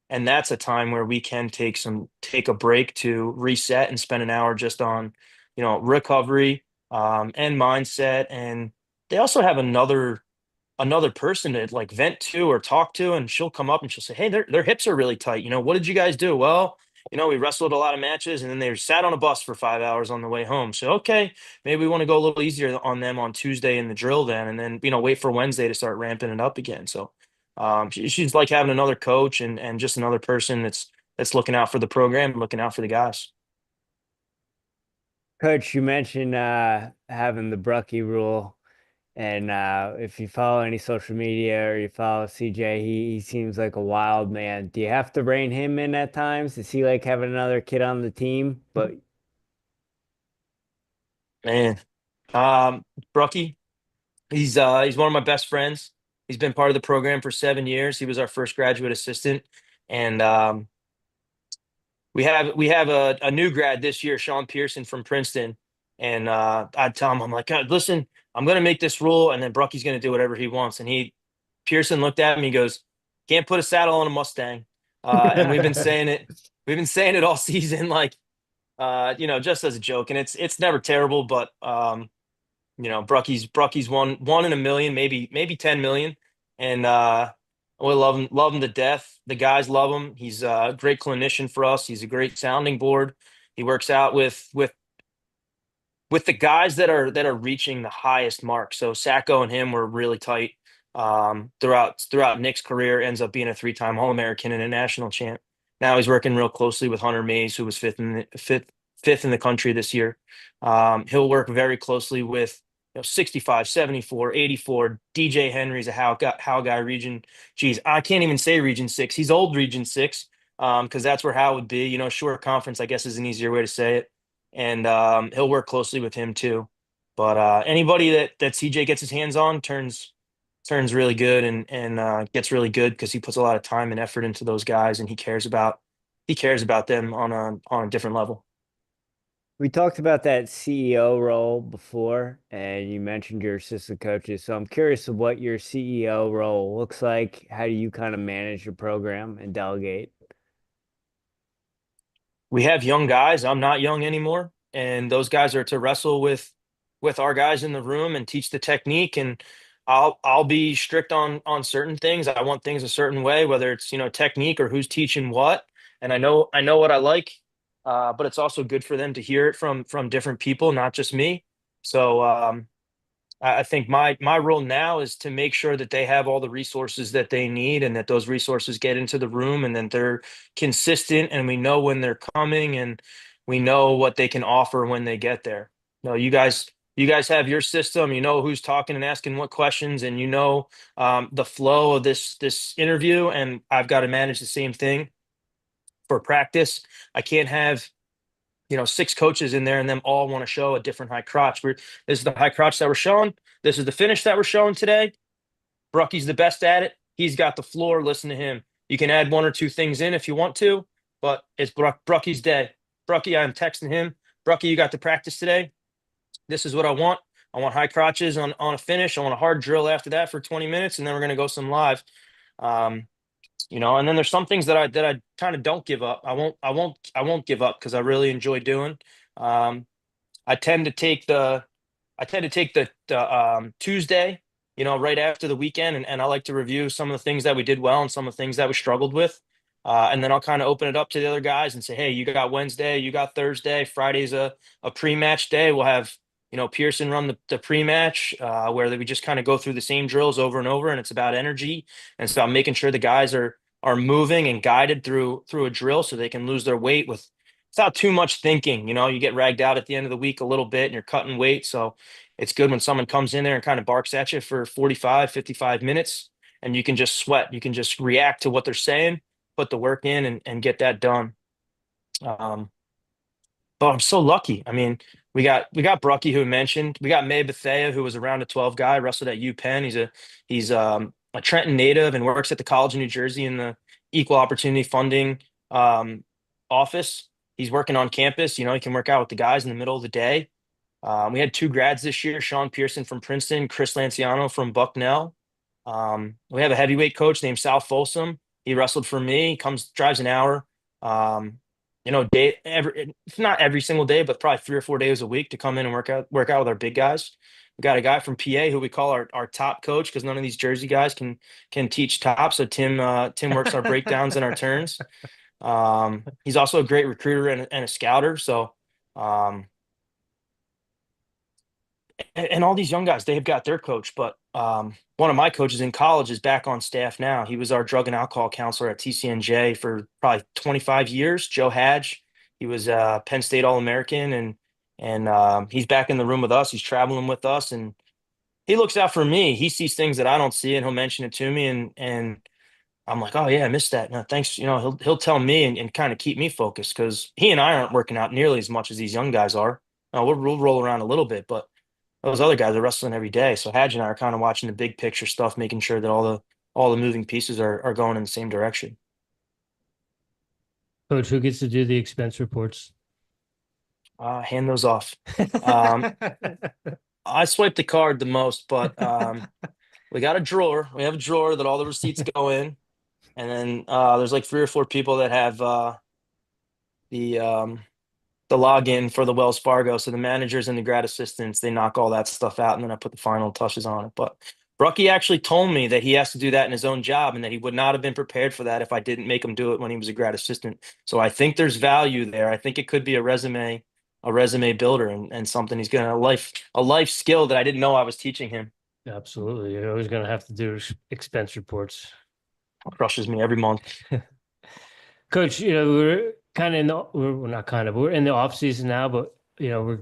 and that's a time where we can take a break to reset and spend an hour just on, recovery, and mindset. And they also have another person to like vent to or talk to, and she'll come up and she'll say, "Hey, their hips are really tight. What did you guys do?" Well, we wrestled a lot of matches, and then they sat on a bus for 5 hours on the way home. So okay, maybe we want to go a little easier on them on Tuesday in the drill then, and then wait for Wednesday to start ramping it up again. So she's like having another coach and just another person that's looking out for the program and looking out for the guys. Coach, you mentioned having the Brucky rule. And if you follow any social media or you follow CJ, he seems like a wild man. Do you have to rein him in at times? Is he like having another kid on the team? But Man, Brucky, he's one of my best friends. He's been part of the program for 7 years. He was our first graduate assistant, and we have a new grad this year, Sean Pearson from Princeton. And I tell him, I'm like, God, listen, I'm going to make this rule, and then Brucky's going to do whatever he wants. And Pearson looked at me, he goes, "Can't put a saddle on a Mustang." And we've been saying it. We've been saying it all season, like just as a joke, and it's never terrible, but Brucky's one in a million, maybe 10 million. And we love him to death. The guys love him. He's a great clinician for us. He's a great sounding board. He works out with the guys that are reaching the highest mark. So Sacco and him were really tight throughout Nick's career. Ends up being a three-time All-American and a national champ. Now he's working real closely with Hunter Mays, who was fifth in the country this year. He'll work very closely with 65, 74, 84. DJ Henry's a How guy region. Geez, I can't even say region 6. He's old region 6, because that's where How would be. Short conference, I guess, is an easier way to say it. And he'll work closely with him too. But anybody that CJ gets his hands on turns really good and gets really good because he puts a lot of time and effort into those guys, and he cares about them on a different level. we talked about that CEO role before, and you mentioned your assistant coaches. So I'm curious of what your CEO role looks like. How do you kind of manage your program and delegate? We have young guys. I'm not young anymore, and those guys are to wrestle with our guys in the room and teach the technique. And I'll be strict on certain things. I want things a certain way, whether it's technique or who's teaching what. And I know what I like, but it's also good for them to hear it from different people, not just me. So I think my role now is to make sure that they have all the resources that they need and that those resources get into the room and that they're consistent and we know when they're coming and we know what they can offer when they get there. No, you guys have your system, you know who's talking and asking what questions, and you know the flow of this interview, and I've got to manage the same thing for practice. I can't have six coaches in there and them all want to show a different high crotch. This is the high crotch that we're showing. This is the finish that we're showing today. Brucky's the best at it. He's got the floor. Listen to him. You can add one or two things in if you want to, but it's Brucky's day. Brucky, I'm texting him. Brucky, you got to practice today. This is what I want. I want high crotches on a finish. I want a hard drill after that for 20 minutes, and then we're going to go some live. And then there's some things that I kind of don't give up. I won't give up because I really enjoy doing. Um, I tend to take the Tuesday, right after the weekend, and I like to review some of the things that we did well and some of the things that we struggled with. And then I'll kind of open it up to the other guys and say, hey, you got Wednesday, you got Thursday, Friday's a pre-match day. We'll have, Pearson run the pre-match where we just kind of go through the same drills over and over, and it's about energy. And so I'm making sure the guys are moving and guided through a drill so they can lose their weight without too much thinking. You get ragged out at the end of the week a little bit and you're cutting weight. So it's good when someone comes in there and kind of barks at you for 45, 55 minutes and you can just sweat. You can just react to what they're saying, put the work in and get that done. But I'm so lucky. I mean, we got Brucky, who mentioned. We got May Bethea, who was a round of 12 guy, wrestled at UPenn. He's a Trenton native and works at the College of New Jersey in the equal opportunity funding office. He's working on campus. He can work out with the guys in the middle of the day. We had two grads this year: Sean Pearson from Princeton, Chris Lanciano from Bucknell. We have a heavyweight coach named Sal Folsom. He wrestled for me. Drives an hour. It's not every single day, but probably 3 or 4 days a week to come in and work out with our big guys. We got a guy from PA who we call our top coach because none of these Jersey guys can teach top. So Tim works our breakdowns and our turns. He's also a great recruiter and a scouter. So and all these young guys, they've got their coach, but one of my coaches in college is back on staff now. He was our drug and alcohol counselor at TCNJ for probably 25 years. Joe Hadge, he was Penn State All-American, and he's back in the room with us. He's traveling with us, and he looks out for me. He sees things that I don't see, and he'll mention it to me, and I'm like, oh yeah, I missed that. No, thanks. He'll tell me and kind of keep me focused because he and I aren't working out nearly as much as these young guys are. We'll roll around a little bit, but those other guys are wrestling every day. So Hadge and I are kind of watching the big picture stuff, making sure that all the moving pieces are going in the same direction. Coach, who gets to do the expense reports? Hand those off. I swipe the card the most, but we got a drawer. We have a drawer that all the receipts go in, and then there's like 3 or 4 people that have the login for the Wells Fargo. So the managers and the grad assistants, they knock all that stuff out, and then I put the final touches on it. But Brucky actually told me that he has to do that in his own job and that he would not have been prepared for that if I didn't make him do it when he was a grad assistant. So I think there's value there. I think it could be a resume builder and something he's gonna a life skill that I didn't know I was teaching him. Absolutely. You're always going to have to do expense reports. Crushes me every month. Coach, we're kind of we're in the off season now, but we're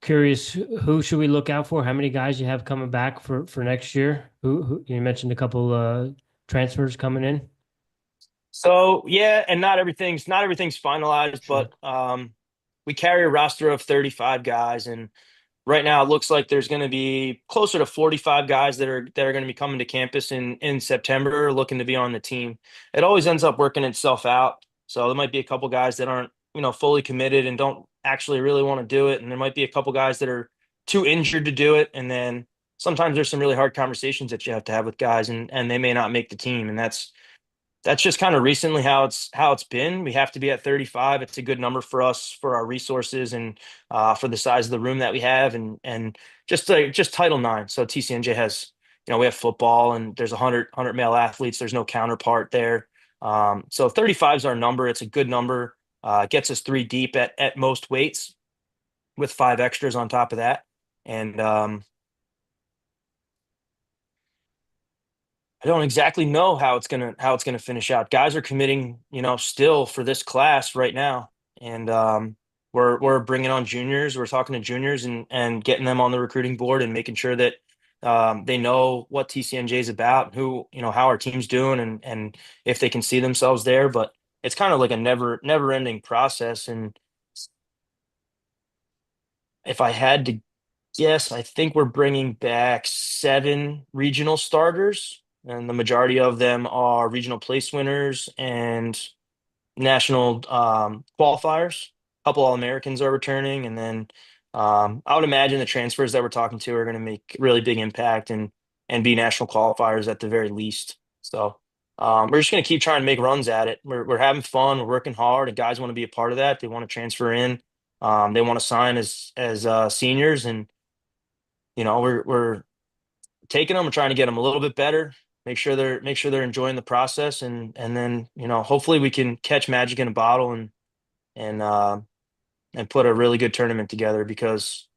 curious, who should we look out for? How many guys you have coming back for next year? Who you mentioned a couple transfers coming in. So yeah, and not everything's finalized, Sure. but we carry a roster of 35 guys, and right now it looks like there's going to be closer to 45 guys that are going to be coming to campus in September, looking to be on the team. It always ends up working itself out. So there might be a couple guys that aren't, fully committed and don't actually really want to do it, and there might be a couple guys that are too injured to do it. And then sometimes there's some really hard conversations that you have to have with guys, and they may not make the team, and that's just kind of recently how it's been. We have to be at 35. It's a good number for us, for our resources, and for the size of the room that we have, and just Title IX. So TCNJ has, we have football, and there's 100 male athletes. There's no counterpart there. So 35 is our number. It's a good number. Gets us 3 deep at most weights, with 5 extras on top of that. And I don't exactly know how it's gonna finish out. Guys are committing, still for this class right now, and we're bringing on juniors. We're talking to juniors and getting them on the recruiting board and making sure that they know what TCNJ is about, who how our team's doing, and if they can see themselves there. But it's kind of like a never ending process. And if I had to guess, I think we're bringing back 7 regional starters, and the majority of them are regional place winners and national qualifiers. A couple All-Americans are returning, and then I would imagine the transfers that we're talking to are going to make really big impact and be national qualifiers at the very least. So we're just going to keep trying to make runs at it. We're having fun. We're working hard, and guys want to be a part of that. They want to transfer in. They want to sign as seniors, and we're taking them and trying to get them a little bit better. Make sure they're enjoying the process, and then hopefully we can catch magic in a bottle and and put a really good tournament together, because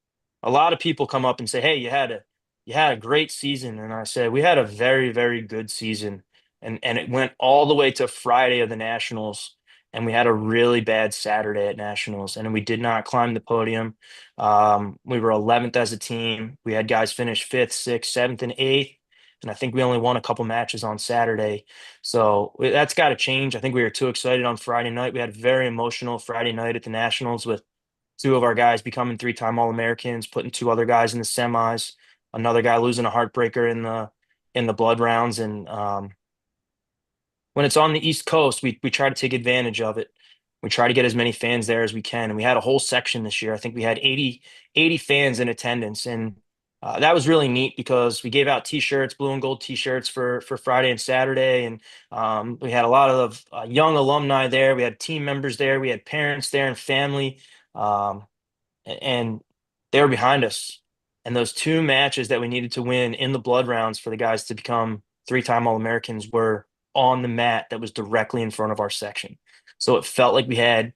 a lot of people come up and say, "Hey, you had a great season," and I said we had a very very good season, and it went all the way to Friday of the nationals, and we had a really bad Saturday at nationals, and we did not climb the podium. We were 11th as a team. We had guys finish fifth, sixth, seventh, and eighth. And I think we only won a couple matches on Saturday. So that's got to change. I think we were too excited on Friday night. We had a very emotional Friday night at the Nationals with 2 of our guys becoming 3-time All-Americans, putting 2 other guys in the semis, another guy losing a heartbreaker in the blood rounds. And when it's on the East Coast, we try to take advantage of it. We try to get as many fans there as we can. And we had a whole section this year. I think we had 80 fans in attendance. And that was really neat because we gave out T-shirts, blue and gold T-shirts for Friday and Saturday. And we had a lot of young alumni there. We had team members there. We had parents there and family. Um, and they were behind us. And those 2 matches that we needed to win in the blood rounds for the guys to become 3-time All-Americans were on the mat that was directly in front of our section. So it felt like we had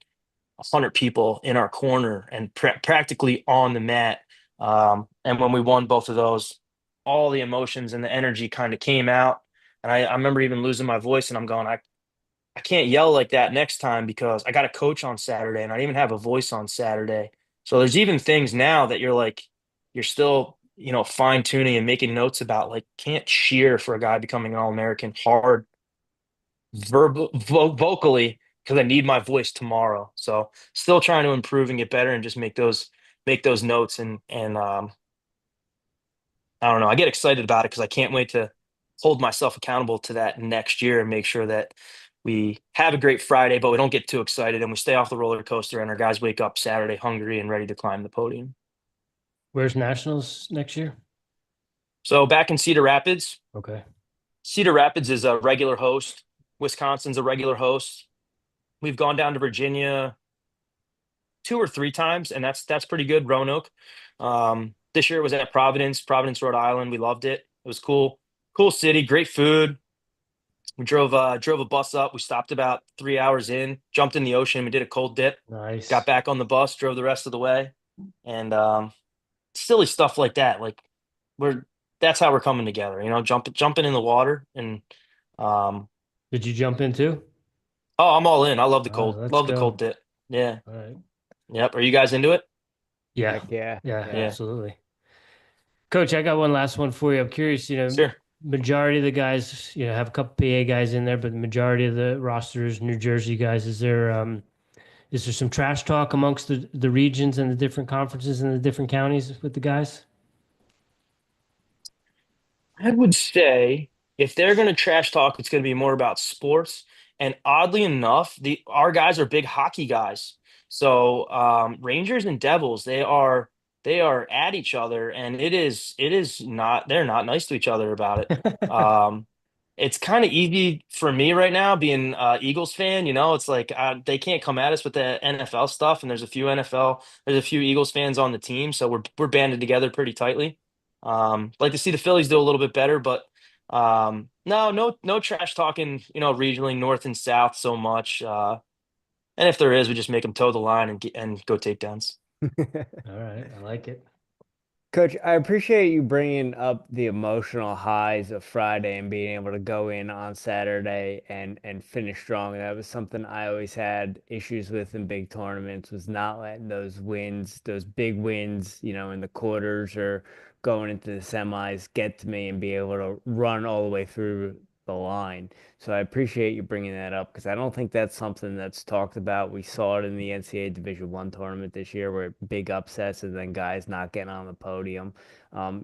100 people in our corner and practically on the mat. And when we won both of those, all the emotions and the energy kind of came out. And I remember even losing my voice, and I'm going, I can't yell like that next time because I got a coach on Saturday and I didn't even have a voice on Saturday. So there's even things now that you're still, fine tuning and making notes about, like, can't cheer for a guy becoming an All-American hard vocally because I need my voice tomorrow. So still trying to improve and get better and just make those notes, and I don't know. I get excited about it because I can't wait to hold myself accountable to that next year and make sure that we have a great Friday, but we don't get too excited and we stay off the roller coaster and our guys wake up Saturday hungry and ready to climb the podium. Where's nationals next year? So back in Cedar Rapids. Okay. Cedar Rapids is a regular host. Wisconsin's a regular host. We've gone down to Virginia 2 or 3 times, and that's pretty good. Roanoke. This year it was at Providence, Rhode Island. We loved it. It was cool city, great food. We drove a bus up. We stopped about 3 hours in, jumped in the ocean. We did a cold dip, Nice. got back on the bus, drove the rest of the way, and silly stuff like that. Like that's how we're coming together. Jumping in the water, and Did you jump in too? oh, I'm all in. I love the Oh, let's love the go. cold dip. Yeah. All right. Yep. Are you guys into it? Yeah. Heck yeah. Yeah, Yeah. absolutely. Coach, I got one last one for you. I'm curious, Sure. majority of the guys, have a couple PA guys in there, but the majority of the roster is New Jersey guys. Is there some trash talk amongst the regions and the different conferences and the different counties with the guys? I would say if they're going to trash talk, it's going to be more about sports. And oddly enough, our guys are big hockey guys. So Rangers and Devils, they are at each other, and it is not they're not nice to each other about it. It's kind of easy for me right now being Eagles fan. It's like they can't come at us with the NFL stuff, and there's a few Eagles fans on the team, so we're banded together pretty tightly. Like to see the Phillies do a little bit better, but no trash talking, regionally north and south so much. And if there is, we just make them toe the line and go takedowns. All right, I like it. Coach, I appreciate you bringing up the emotional highs of Friday and being able to go in on Saturday and finish strong. That was something I always had issues with in big tournaments, was not letting those wins, those big wins, in the quarters or going into the semis get to me and be able to run all the way through the line. So I appreciate you bringing that up because I don't think that's something that's talked about. We saw it in the NCAA Division I tournament this year where big upsets and then guys not getting on the podium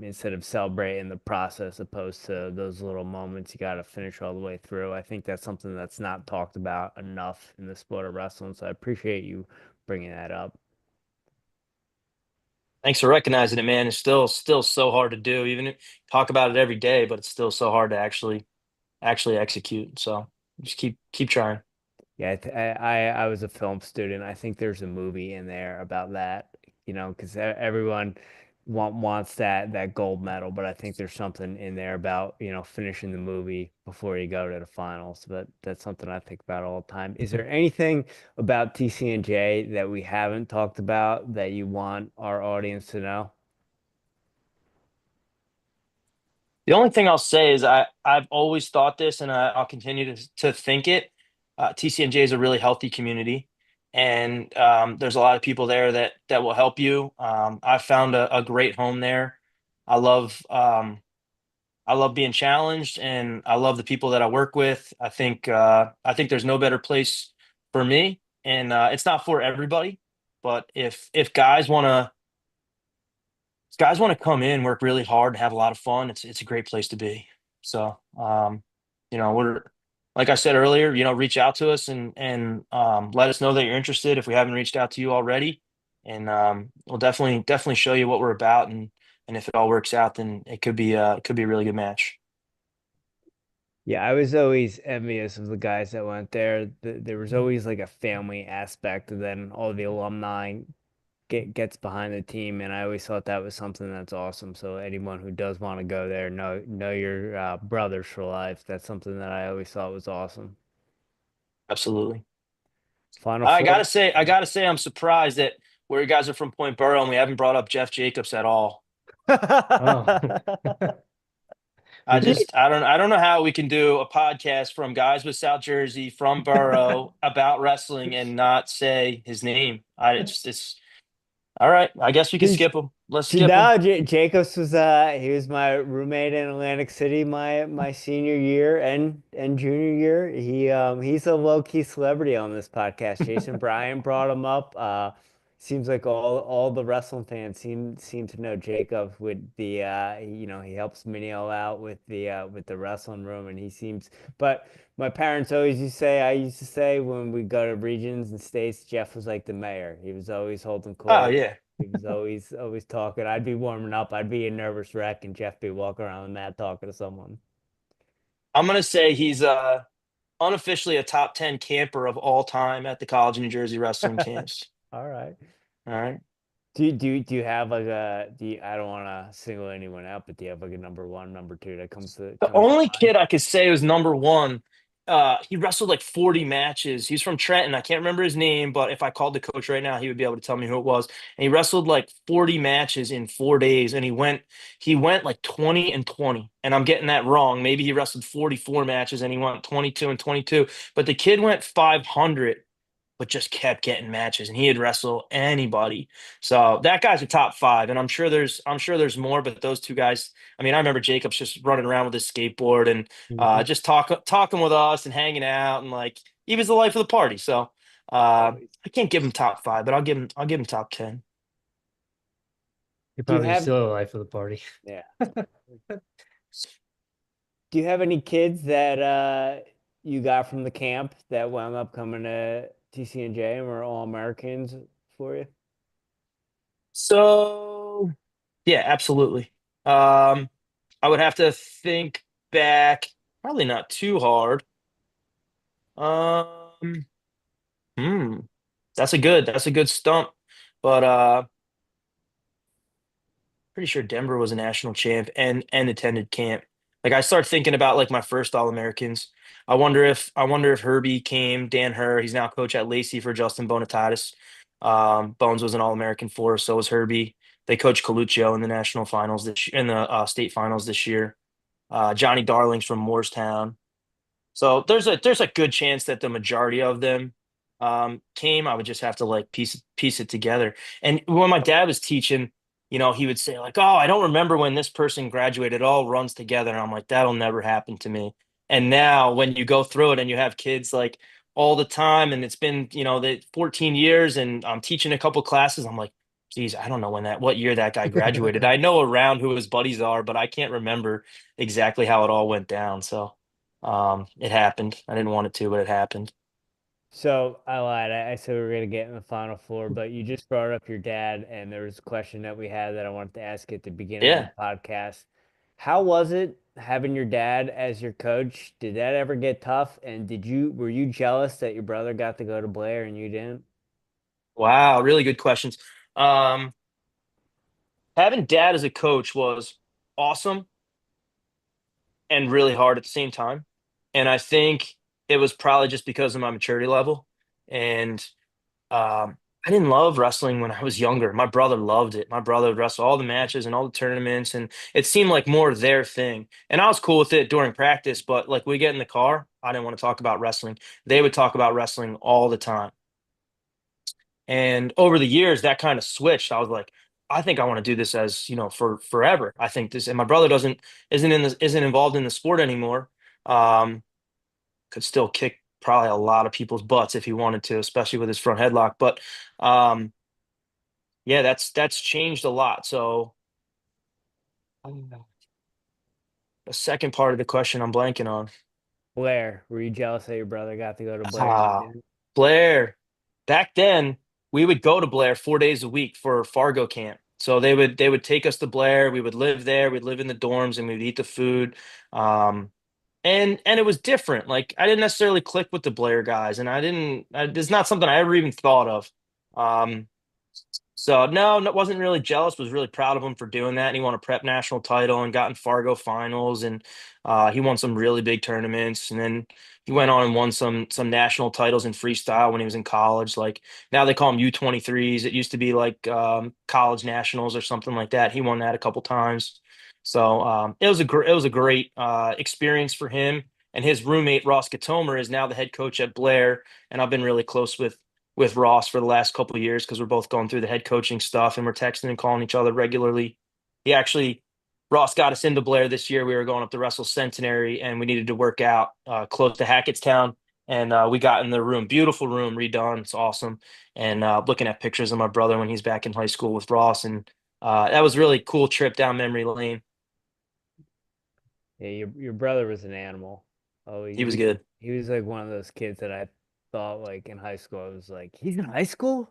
instead of celebrating the process opposed to those little moments you got to finish all the way through. I think that's something that's not talked about enough in the sport of wrestling. So I appreciate you bringing that up. Thanks for recognizing it, man. It's still so hard to do. Even if talk about it every day, but it's still so hard to actually execute. So just keep trying. Yeah, I was a film student. I think there's a movie in there about that, because everyone wants that gold medal, but I think there's something in there about, finishing the movie before you go to the finals. But that's something I think about all the time. Is there anything about TCNJ that we haven't talked about that you want our audience to know? The only thing I'll say is I've always thought this, and I'll continue to think it. TCNJ is a really healthy community, and there's a lot of people there that will help you. I found a great home there. I love I love being challenged, and I love the people that I work with. I think there's no better place for me, and it's not for everybody, but if guys want to come in, work really hard, and have a lot of fun, it's a great place to be. So, we're like I said earlier, reach out to us and let us know that you're interested if we haven't reached out to you already, and we'll definitely show you what we're about, and if it all works out, then it could be a really good match. Yeah, I was always envious of the guys that went there. There was always like a family aspect, and then all the alumni gets behind the team, and I always thought that was something that's awesome. So anyone who does want to go there, know your brothers for life. That's something that I always thought was awesome. Absolutely. Final I four. gotta say, I'm surprised that where you guys are from Point Borough and we haven't brought up Jeff Jacobs at all. Oh, we did. I don't know how we can do a podcast from guys with South Jersey from Borough about wrestling and not say his name. It's all right. I guess we can He's skip him. Let's skip him. No, Jacobs was he was my roommate in Atlantic City my senior year and junior year. He's a low key celebrity on this podcast. Jason Bryan brought him up. Seems like all the wrestling fans seem to know Jacob with the he helps Minio out with the wrestling room, and he seems. But my parents always used to say, I used to say when we go to regions and states, Jeff was like the mayor. He was always holding Oh court. yeah. He was always talking. I'd be warming up. I'd be a nervous wreck, and Jeff be walking around the mat talking to someone. I'm gonna say he's unofficially a top 10 camper of all time at the College of New Jersey wrestling camps. All right. All right. Do you have like a do you, I don't want to single anyone out, but do you have like a number one, number two that The comes to only mind? kid I could say was number one. He wrestled like 40 matches. He's from Trenton. I can't remember his name, but if I called the coach right now, he would be able to tell me who it was. And he wrestled like 40 matches in 4 days, and he went like 20 and 20. And I'm getting that wrong. Maybe he wrestled 44 matches and he went 22 and 22. But the kid went 500 but just kept getting matches and he'd wrestle anybody. So that guy's a top five. And I'm sure there's more, but those two guys, I mean, I remember Jacobs just running around with his skateboard and Mhm. just talking with us and hanging out and like he was the life of the party. So Always. I can't give him top five, but I'll give him top 10. You're Do you probably have still the life of the party. yeah. Do you have any kids that you got from the camp that wound up coming to TCNJ and were all Americans for you? So yeah, absolutely. Um, I would have to think back, probably not too hard. Um, Hmm. That's a good stump. But pretty sure Denver was a national champ and attended camp. Like I start thinking about like my first All-Americans. I wonder if Herbie came, Dan Herr, he's now coach at Lacey for Justin Bonatitis. Bones was an All-American for us, so was Herbie. They coached Coluccio in the national finals in the state finals this year. Johnny Darling's from Moorestown. So there's a good chance that the majority of them came. I would just have to like piece it together. And when my dad was teaching, he would say like, "Oh, I don't remember when this person graduated. It all runs together." And I'm like, "That'll never happen to me." And now when you go through it and you have kids like all the time, and it's been the 14 years, and I'm teaching a couple classes, I'm like, "Geez, I don't know what year that guy graduated. I know around who his buddies are, but I can't remember exactly how it all went down." So. It happened. I didn't want it to, but it happened. So I lied. I said we were gonna get in the Final Four, but you just brought up your dad, and there was a question that we had that I wanted to ask at the beginning of Yeah. the podcast. How was it having your dad as your coach? Did that ever get tough? And were you jealous that your brother got to go to Blair and you didn't? Wow. Really good questions. Um, Having dad as a coach was awesome and really hard at the same time. And I think it was probably just because of my maturity level. And I didn't love wrestling when I was younger. My brother loved it. My brother would wrestle all the matches and all the tournaments, and it seemed like more their thing. And I was cool with it during practice, but like we get in the car, I didn't want to talk about wrestling. They would talk about wrestling all the time. And over the years, that kind of switched. I was like, I think I want to do this as, for forever. I think this, and my brother isn't involved in the sport anymore. Um, could still kick probably a lot of people's butts if he wanted to, especially with his front headlock. But um, yeah, that's changed a lot. So the second part of the question I'm blanking on. Blair, were you jealous that your brother got to go to Blair and you Ah, didn't? Blair. Back then, we would go to Blair 4 days a week for Fargo camp. So they would take us to Blair. We would live there. We'd live in the dorms and we'd eat the food. Um, and it was different. Like I didn't necessarily click with the Blair guys, and it's not something I ever even thought of. Um, So no, wasn't really jealous. Was really proud of him for doing that. And he won a prep national title and got in Fargo finals, and he won some really big tournaments. And then he went on and won some national titles in freestyle when he was in college. Like now they call them U23s. It used to be like college nationals or something like that. He won that a couple times. So it was a great experience for him. And his roommate Ross Katomer is now the head coach at Blair, and I've been really close with Ross for the last couple of years because we're both going through the head coaching stuff and we're texting and calling each other regularly. He actually, Ross got us into Blair this year. We were going up to Wrestle Centenary and we needed to work out close to Hackettstown. And we got in the room, beautiful room, redone. It's awesome. And looking at pictures of my brother when he's back in high school with Ross. And that was really cool trip down memory lane. Yeah, your brother was an animal. Oh, He was good. he was like one of those kids that I thought like in high school. I was like, he's in high school?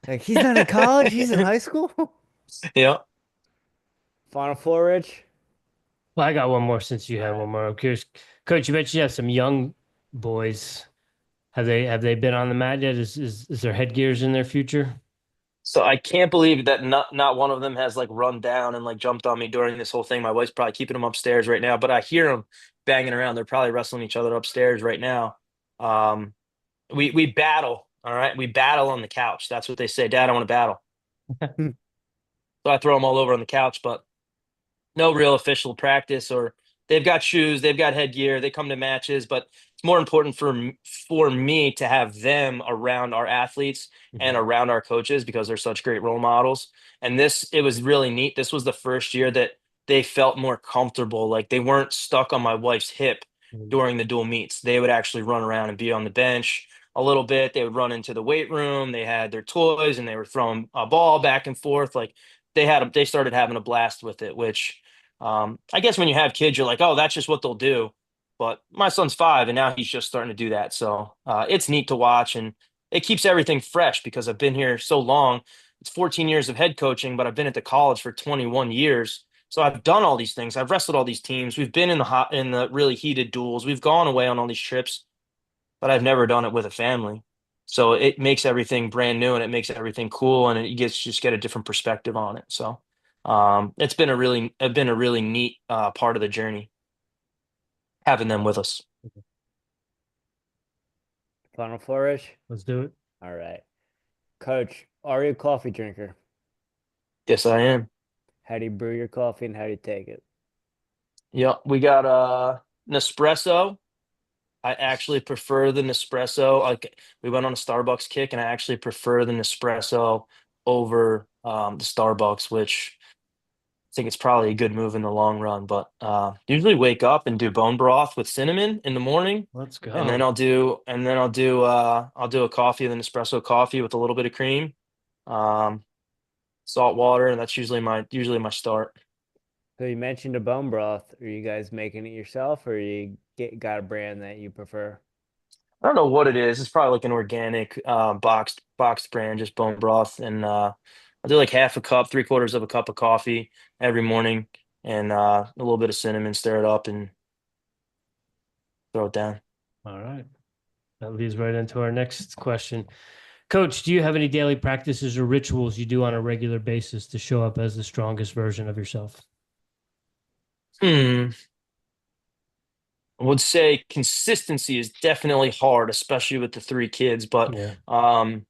Like he's not in college, he's in high school? Yeah. Final Four, Rich? Well, I got one more since you All had right. one more. I'm curious, Coach. You mentioned you have some young boys. Have they been on the mat yet? Is there headgears in their future? So I can't believe that not one of them has like run down and like jumped on me during this whole thing. My wife's probably keeping them upstairs right now, but I hear them banging around. They're probably wrestling each other upstairs right now. Um, we battle, all right. We battle on the couch. That's what they say. Dad, I want to battle. So I throw them all over on the couch, but no real official practice or they've got shoes, they've got headgear, they come to matches, but it's more important for me to have them around our athletes and Mhm. around our coaches because they're such great role models. And it was really neat. This was the first year that they felt more comfortable, like they weren't stuck on my wife's hip Mhm. during the dual meets. They would actually run around and be on the bench a little bit. They would run into the weight room. They had their toys and they were throwing a ball back and forth. Like they started having a blast with it, which I guess when you have kids, you're like, oh, that's just what they'll do. But my son's 5, and now he's just starting to do that. So it's neat to watch, and it keeps everything fresh because I've been here so long. It's 14 years of head coaching, but I've been at the college for 21 years. So I've done all these things. I've wrestled all these teams. We've been in the really heated duels. We've gone away on all these trips, but I've never done it with a family. So it makes everything brand new and it makes everything cool and it gets just get a different perspective on it. So it's been a really neat part of the journey having them with us. Final Four-ish? Let's do it. All right. Coach, are you a coffee drinker? Yes, I am. How do you brew your coffee and how do you take it? Yep, we got Nespresso. I actually prefer the Nespresso. Like we went on a Starbucks kick, and I actually prefer the Nespresso over the Starbucks, which I think it's probably a good move in the long run. But usually wake up and do bone broth with cinnamon in the morning, Let's and then go. I'll do a coffee, the Nespresso coffee with a little bit of cream, um, salt water, and that's usually my start. So you mentioned a bone broth. Are you guys making it yourself, or got a brand that you prefer? I don't know what it is. It's probably like an organic boxed brand, just bone broth, and I'll do like half a cup, three quarters of a cup of coffee every morning, and a little bit of cinnamon, stir it up, and throw it down. All right. That leads right into our next question. Coach, do you have any daily practices or rituals you do on a regular basis to show up as the strongest version of yourself? Hmm. I would say consistency is definitely hard, especially with the three kids. But Yeah. um,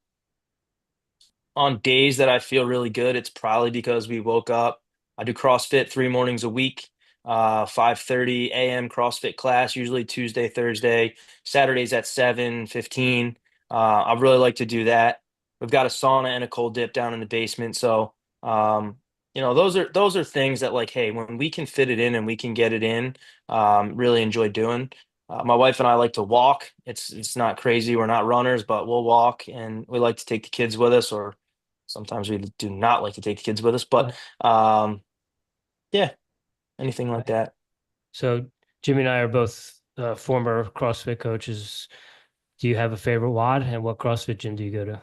on days that I feel really good, it's probably because we woke up. I do CrossFit 3 mornings a week, 5:30 a.m. CrossFit class, usually Tuesday, Thursday, Saturdays at 7:15. I really like to do that. We've got a sauna and a cold dip down in the basement. So, um, those are things that like, hey, when we can fit it in and we can get it in, really enjoy doing. My wife and I like to walk. It's not crazy. We're not runners, but we'll walk, and we like to take the kids with us, or sometimes we do not like to take the kids with us, but Uh, um, yeah, anything like that. So Jimmy and I are both former CrossFit coaches. Do you have a favorite WOD, and what CrossFit gym do you go to?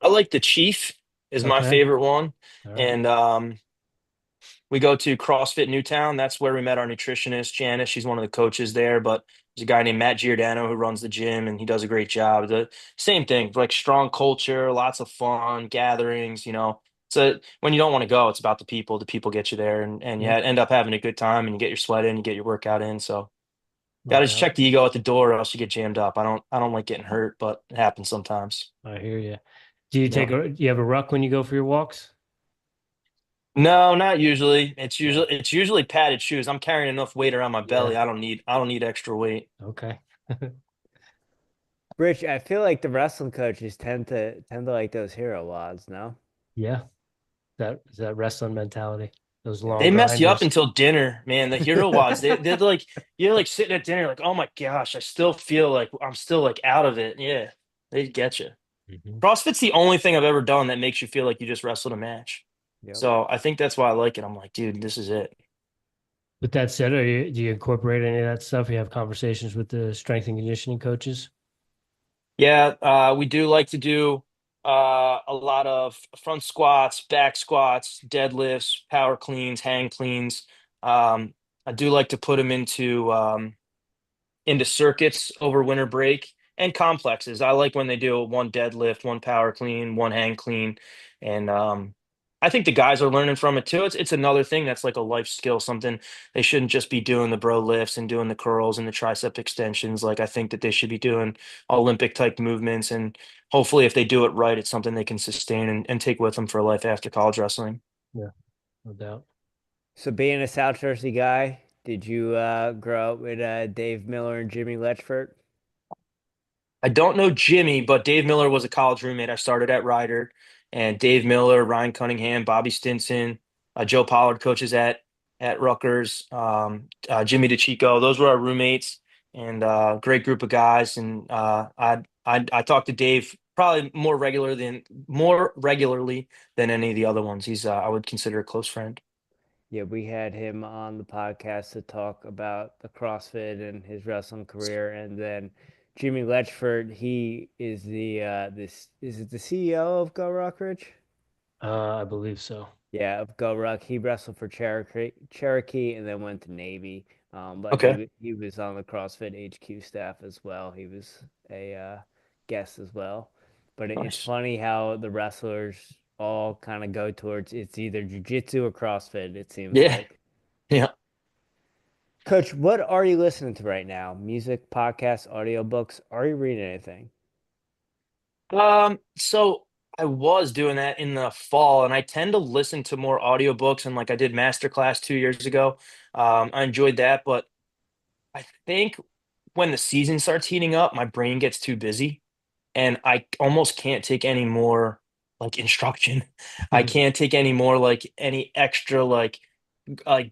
I like the Chief is my Okay. favorite one, All right. and we go to CrossFit Newtown. That's where we met our nutritionist, Janice. She's one of the coaches there, but there's a guy named Matt Giordano who runs the gym, and he does a great job. The same thing, like strong culture, lots of fun, gatherings, So when you don't want to go, it's about the people. The people get you there, and you Yeah, end up having a good time, and you get your sweat in, you get your workout in. So no gotta just doubt. check the ego at the door, or else you get jammed up. I don't like getting hurt, but it happens sometimes. I hear you. Do you have a ruck when you go for your walks? No, not usually. It's Yeah. usually it's usually padded shoes. I'm carrying enough weight around my Yeah. belly. I don't need extra weight. Okay. Rich, I feel like the wrestling coaches tend to like those hero wads, no? Yeah. That is that wrestling mentality. Those long They mess you up grinders. until dinner, man. The hero wads, they're like you're like sitting at dinner, like, oh my gosh, I still feel like I'm still like out of it. Yeah, they get you. Mhm. CrossFit's the only thing I've ever done that makes you feel like you just wrestled a match. Yep. So I think that's why I like it. I'm like, dude, this is it. With that said, do you incorporate any of that stuff? You have conversations with the strength and conditioning coaches? Yeah, we do like to do a lot of front squats, back squats, deadlifts, power cleans, hang cleans. I do like to put them into circuits over winter break and complexes. I like when they do one deadlift, one power clean, one hang clean, and I think the guys are learning from it too. It's another thing that's like a life skill, something they shouldn't just be doing the bro lifts and doing the curls and the tricep extensions. Like I think that they should be doing Olympic type movements, and hopefully, if they do it right, it's something they can sustain and take with them for life after college wrestling. Yeah, no doubt. So being a South Jersey guy, did you grow up with Dave Miller and Jimmy Letchford? I don't know Jimmy, but Dave Miller was a college roommate. I started at Ryder, and Dave Miller, Ryan Cunningham, Bobby Stinson, Joe Pollard coaches at Rutgers, Jimmy DeChico. Those were our roommates, and great group of guys. And I talked to Dave probably more regularly than any of the other ones. He's I would consider a close friend. Yeah, we had him on the podcast to talk about the CrossFit and his wrestling career, and then Jimmy Letchford, he is this is it the CEO of Go Rockridge? I believe so. Yeah, of Go Ruck. He wrestled for Cherokee, and then went to Navy. But Okay, he was on the CrossFit HQ staff as well. He was a guest as well. But it's nice. funny how the wrestlers all kind of go towards it's either jujitsu or CrossFit, it seems Yeah, like. yeah. Coach, what are you listening to right now? Music, podcasts, audiobooks? Are you reading anything? So. I was doing that in the fall, and I tend to listen to more audiobooks. And like I did Masterclass 2 years ago. I enjoyed that, but I think when the season starts heating up, my brain gets too busy, and I almost can't take any more like instruction. I can't take any more like any extra like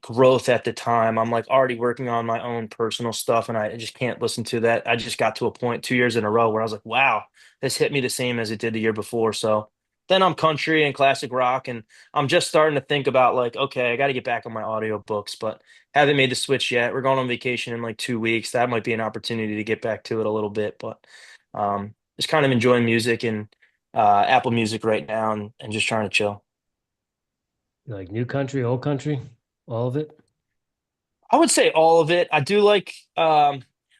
growth at the time. I'm like already working on my own personal stuff and I just can't listen to that. I just got to a point 2 years in a row where I was like, wow, this hit me the same as it did the year before. So then I'm country and classic rock and I'm just starting to think about like, okay, I got to get back on my audiobooks, but haven't made the switch yet. We're going on vacation in like 2 weeks. That might be an opportunity to get back to it a little bit, but just kind of enjoying music and Apple Music right now and just trying to chill. Like new country, old country, all of it? I would say all of it. I do like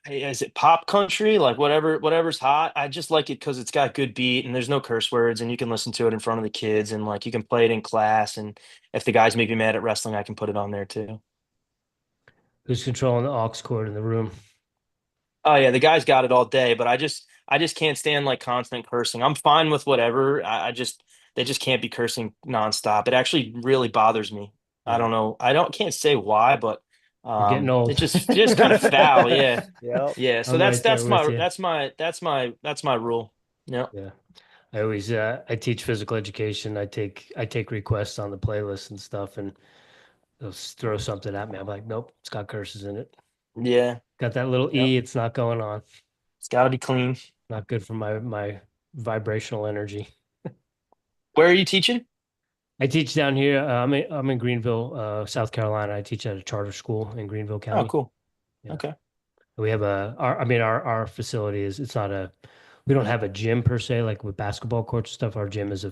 is it pop country? Like whatever's hot. I just like it because it's got good beat and there's no curse words and you can listen to it in front of the kids and like you can play it in class and if the guys make me mad at wrestling, I can put it on there too. Who's controlling the aux cord in the room? Oh yeah, the guys got it all day, but I just can't stand like constant cursing. I'm fine with whatever. I just they just can't be cursing nonstop. It actually really bothers me. I Yeah. don't know. Can't say why, but You're getting it old. just kind of foul. Yeah. Yep. Yeah, so I'm that's right there that's with my you. that's my rule. Yeah. Yeah. I always I teach physical education. I take requests on the playlist and stuff and they'll throw something at me. I'm like, nope, it's got curses in it. Yeah. Got that little Yep. E, it's not going on. It's got to be clean. Not good for my vibrational energy. Where are you teaching? I teach down here. I'm in Greenville, South Carolina. I teach at a charter school in Greenville Oh, County. cool. Yeah. Okay. We have our facility it's not we don't have a gym per se, like with basketball courts and stuff. Our gym is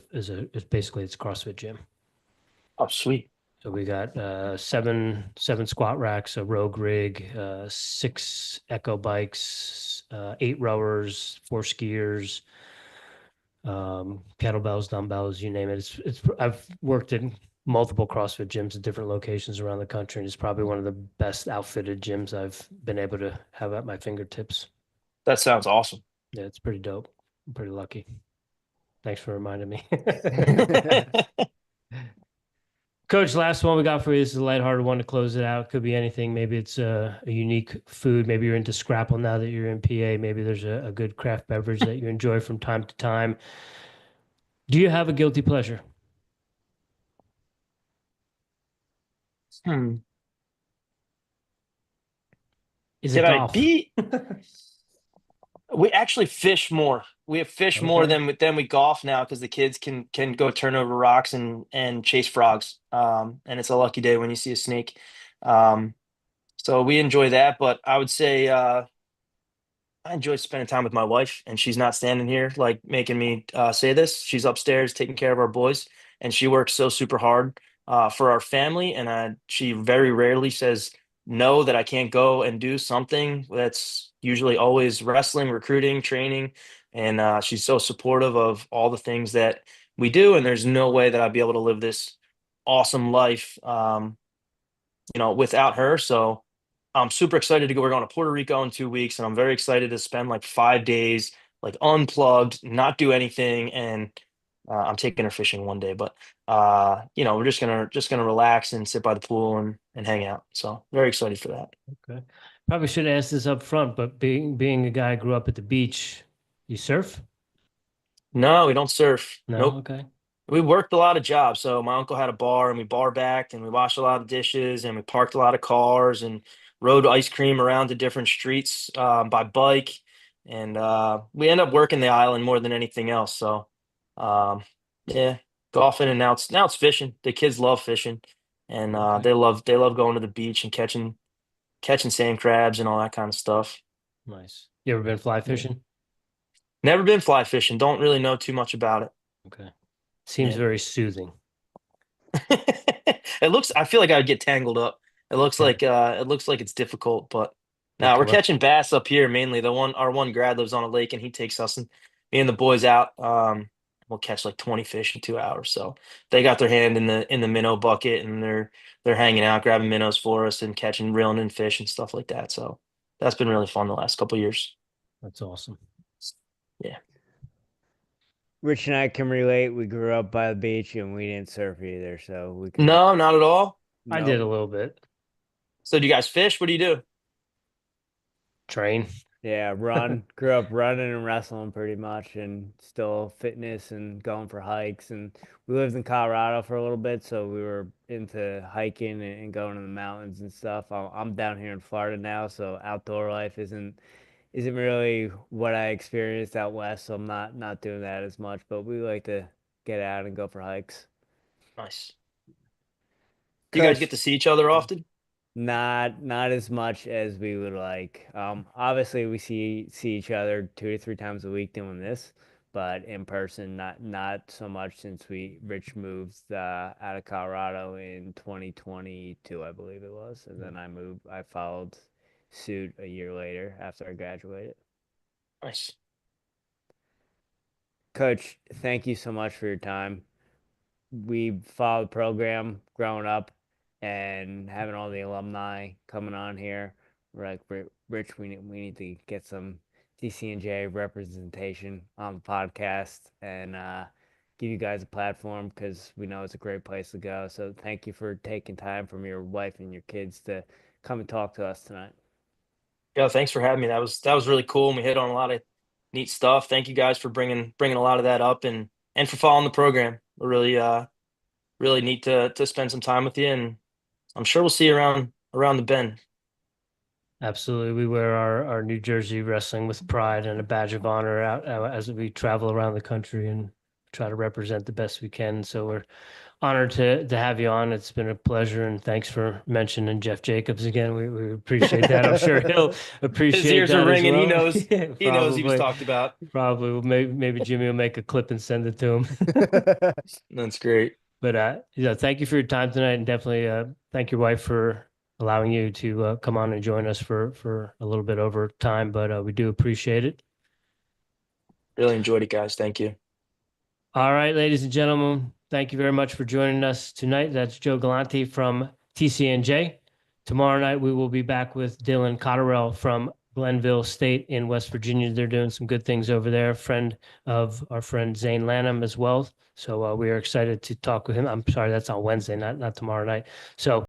basically it's a CrossFit gym. Oh, sweet. So we got seven squat racks, a rogue rig, six echo bikes, eight rowers, four skiers, kettlebells, dumbbells, you name it. It's I've worked in multiple CrossFit gyms at different locations around the country, and it's probably one of the best outfitted gyms I've been able to have at my fingertips. That sounds awesome. Yeah, it's pretty dope. I'm pretty lucky. Thanks for reminding me. Coach, last one we got for you. This is a lighthearted one to close it out. Could be anything. Maybe it's a unique food. Maybe you're into Scrapple now that you're in PA. Maybe there's a good craft beverage that you enjoy from time to time. Do you have a guilty pleasure? Hmm. Is it Can I golf? be? We actually fish more. We have fish more Okay. than we golf now because the kids can go turn over rocks and chase frogs. And it's a lucky day when you see a snake. Um, so we enjoy that. But I would say I enjoy spending time with my wife, and she's not standing here like making me say this. She's upstairs taking care of our boys, and she works so super hard for our family. And she very rarely says no that I can't go and do something. That's usually always wrestling, recruiting, training, and she's so supportive of all the things that we do. And there's no way that I'd be able to live this awesome life, without her. So. I'm super excited to go. We're going to Puerto Rico in 2 weeks, and I'm very excited to spend like 5 days, like unplugged, not do anything. And I'm taking her fishing one day, but we're just gonna relax and sit by the pool and hang out. So very excited for that. Okay. Probably should have asked this up front, but being a guy who grew up at the beach, you surf? No, we don't surf. No? Nope. Okay. We worked a lot of jobs. So my uncle had a bar and we bar backed and we washed a lot of dishes and we parked a lot of cars and rode ice cream around the different streets by bike. And we end up working the island more than anything else. So um, yeah, golfing and now it's fishing. The kids love fishing and Okay. they love going to the beach and catching sand crabs and all that kind of stuff. Nice. You ever been fly Yeah. fishing? Never been fly fishing. Don't really know too much about it. Okay. Seems Yeah. very soothing. I feel like I'd get tangled up. Yeah. It looks like it's difficult, but Get now to we're what? catching bass up here mainly. Our one grad lives on a lake and he takes us and me and the boys out. We'll catch like 20 fish in 2 hours. So they got their hand in the minnow bucket and they're hanging out, grabbing minnows for us and catching, reeling in fish and stuff like that. So that's been really fun the last couple of years. That's awesome. Yeah. Rich and I can relate. We grew up by the beach and we didn't surf either, so we can. No, not at all. I did a little bit. So do you guys fish? What do you do? Train. Yeah, grew up running and wrestling pretty much, and still fitness and going for hikes. And we lived in Colorado for a little bit, so we were into hiking and going to the mountains and stuff. I'm down here in Florida now, so outdoor life isn't really what I experienced out west, so I'm not doing that as much. But we like to get out and go for hikes. Nice. Do you guys get Coach, to see each other often? not as much as we would like. Obviously we see each other 2 to 3 times a week doing this, but in person, not so much since Rich moved out of Colorado in 2022, I believe it was, and then I followed suit a year later after I graduated. Nice. Coach, thank you so much for your time. We followed the program growing up and having all the alumni coming on here. We're like, Rich, we need to get some TCNJ representation on the podcast and give you guys a platform because we know it's a great place to go. So thank you for taking time from your wife and your kids to come and talk to us tonight. Yeah, thanks for having me. That was really cool, and we hit on a lot of neat stuff. Thank you guys for bringing a lot of that up and for following the program. We're really neat to spend some time with you, and I'm sure we'll see you around the bend. Absolutely. We wear our New Jersey wrestling with pride and a badge of honor out as we travel around the country and try to represent the best we can. So we're honored to have you on. It's been a pleasure, and thanks for mentioning Jeff Jacobs again. We appreciate that. I'm sure he'll appreciate His ears that are as ringing. He well. knows. Yeah, He knows he was probably. talked about. Probably. Well, maybe Jimmy will make a clip and send it to him. That's great. But thank you for your time tonight, and definitely thank your wife for allowing you to come on and join us for a little bit over time. But we do appreciate it. Really enjoyed it, guys. Thank you. All right, ladies and gentlemen, thank you very much for joining us tonight. That's Joe Galante from TCNJ. Tomorrow night, we will be back with Dylan Cotterell from Glenville State in West Virginia. They're doing some good things over there. Friend of our friend Zane Lanham as well. So we are excited to talk with him. I'm sorry, that's on Wednesday, not tomorrow night. So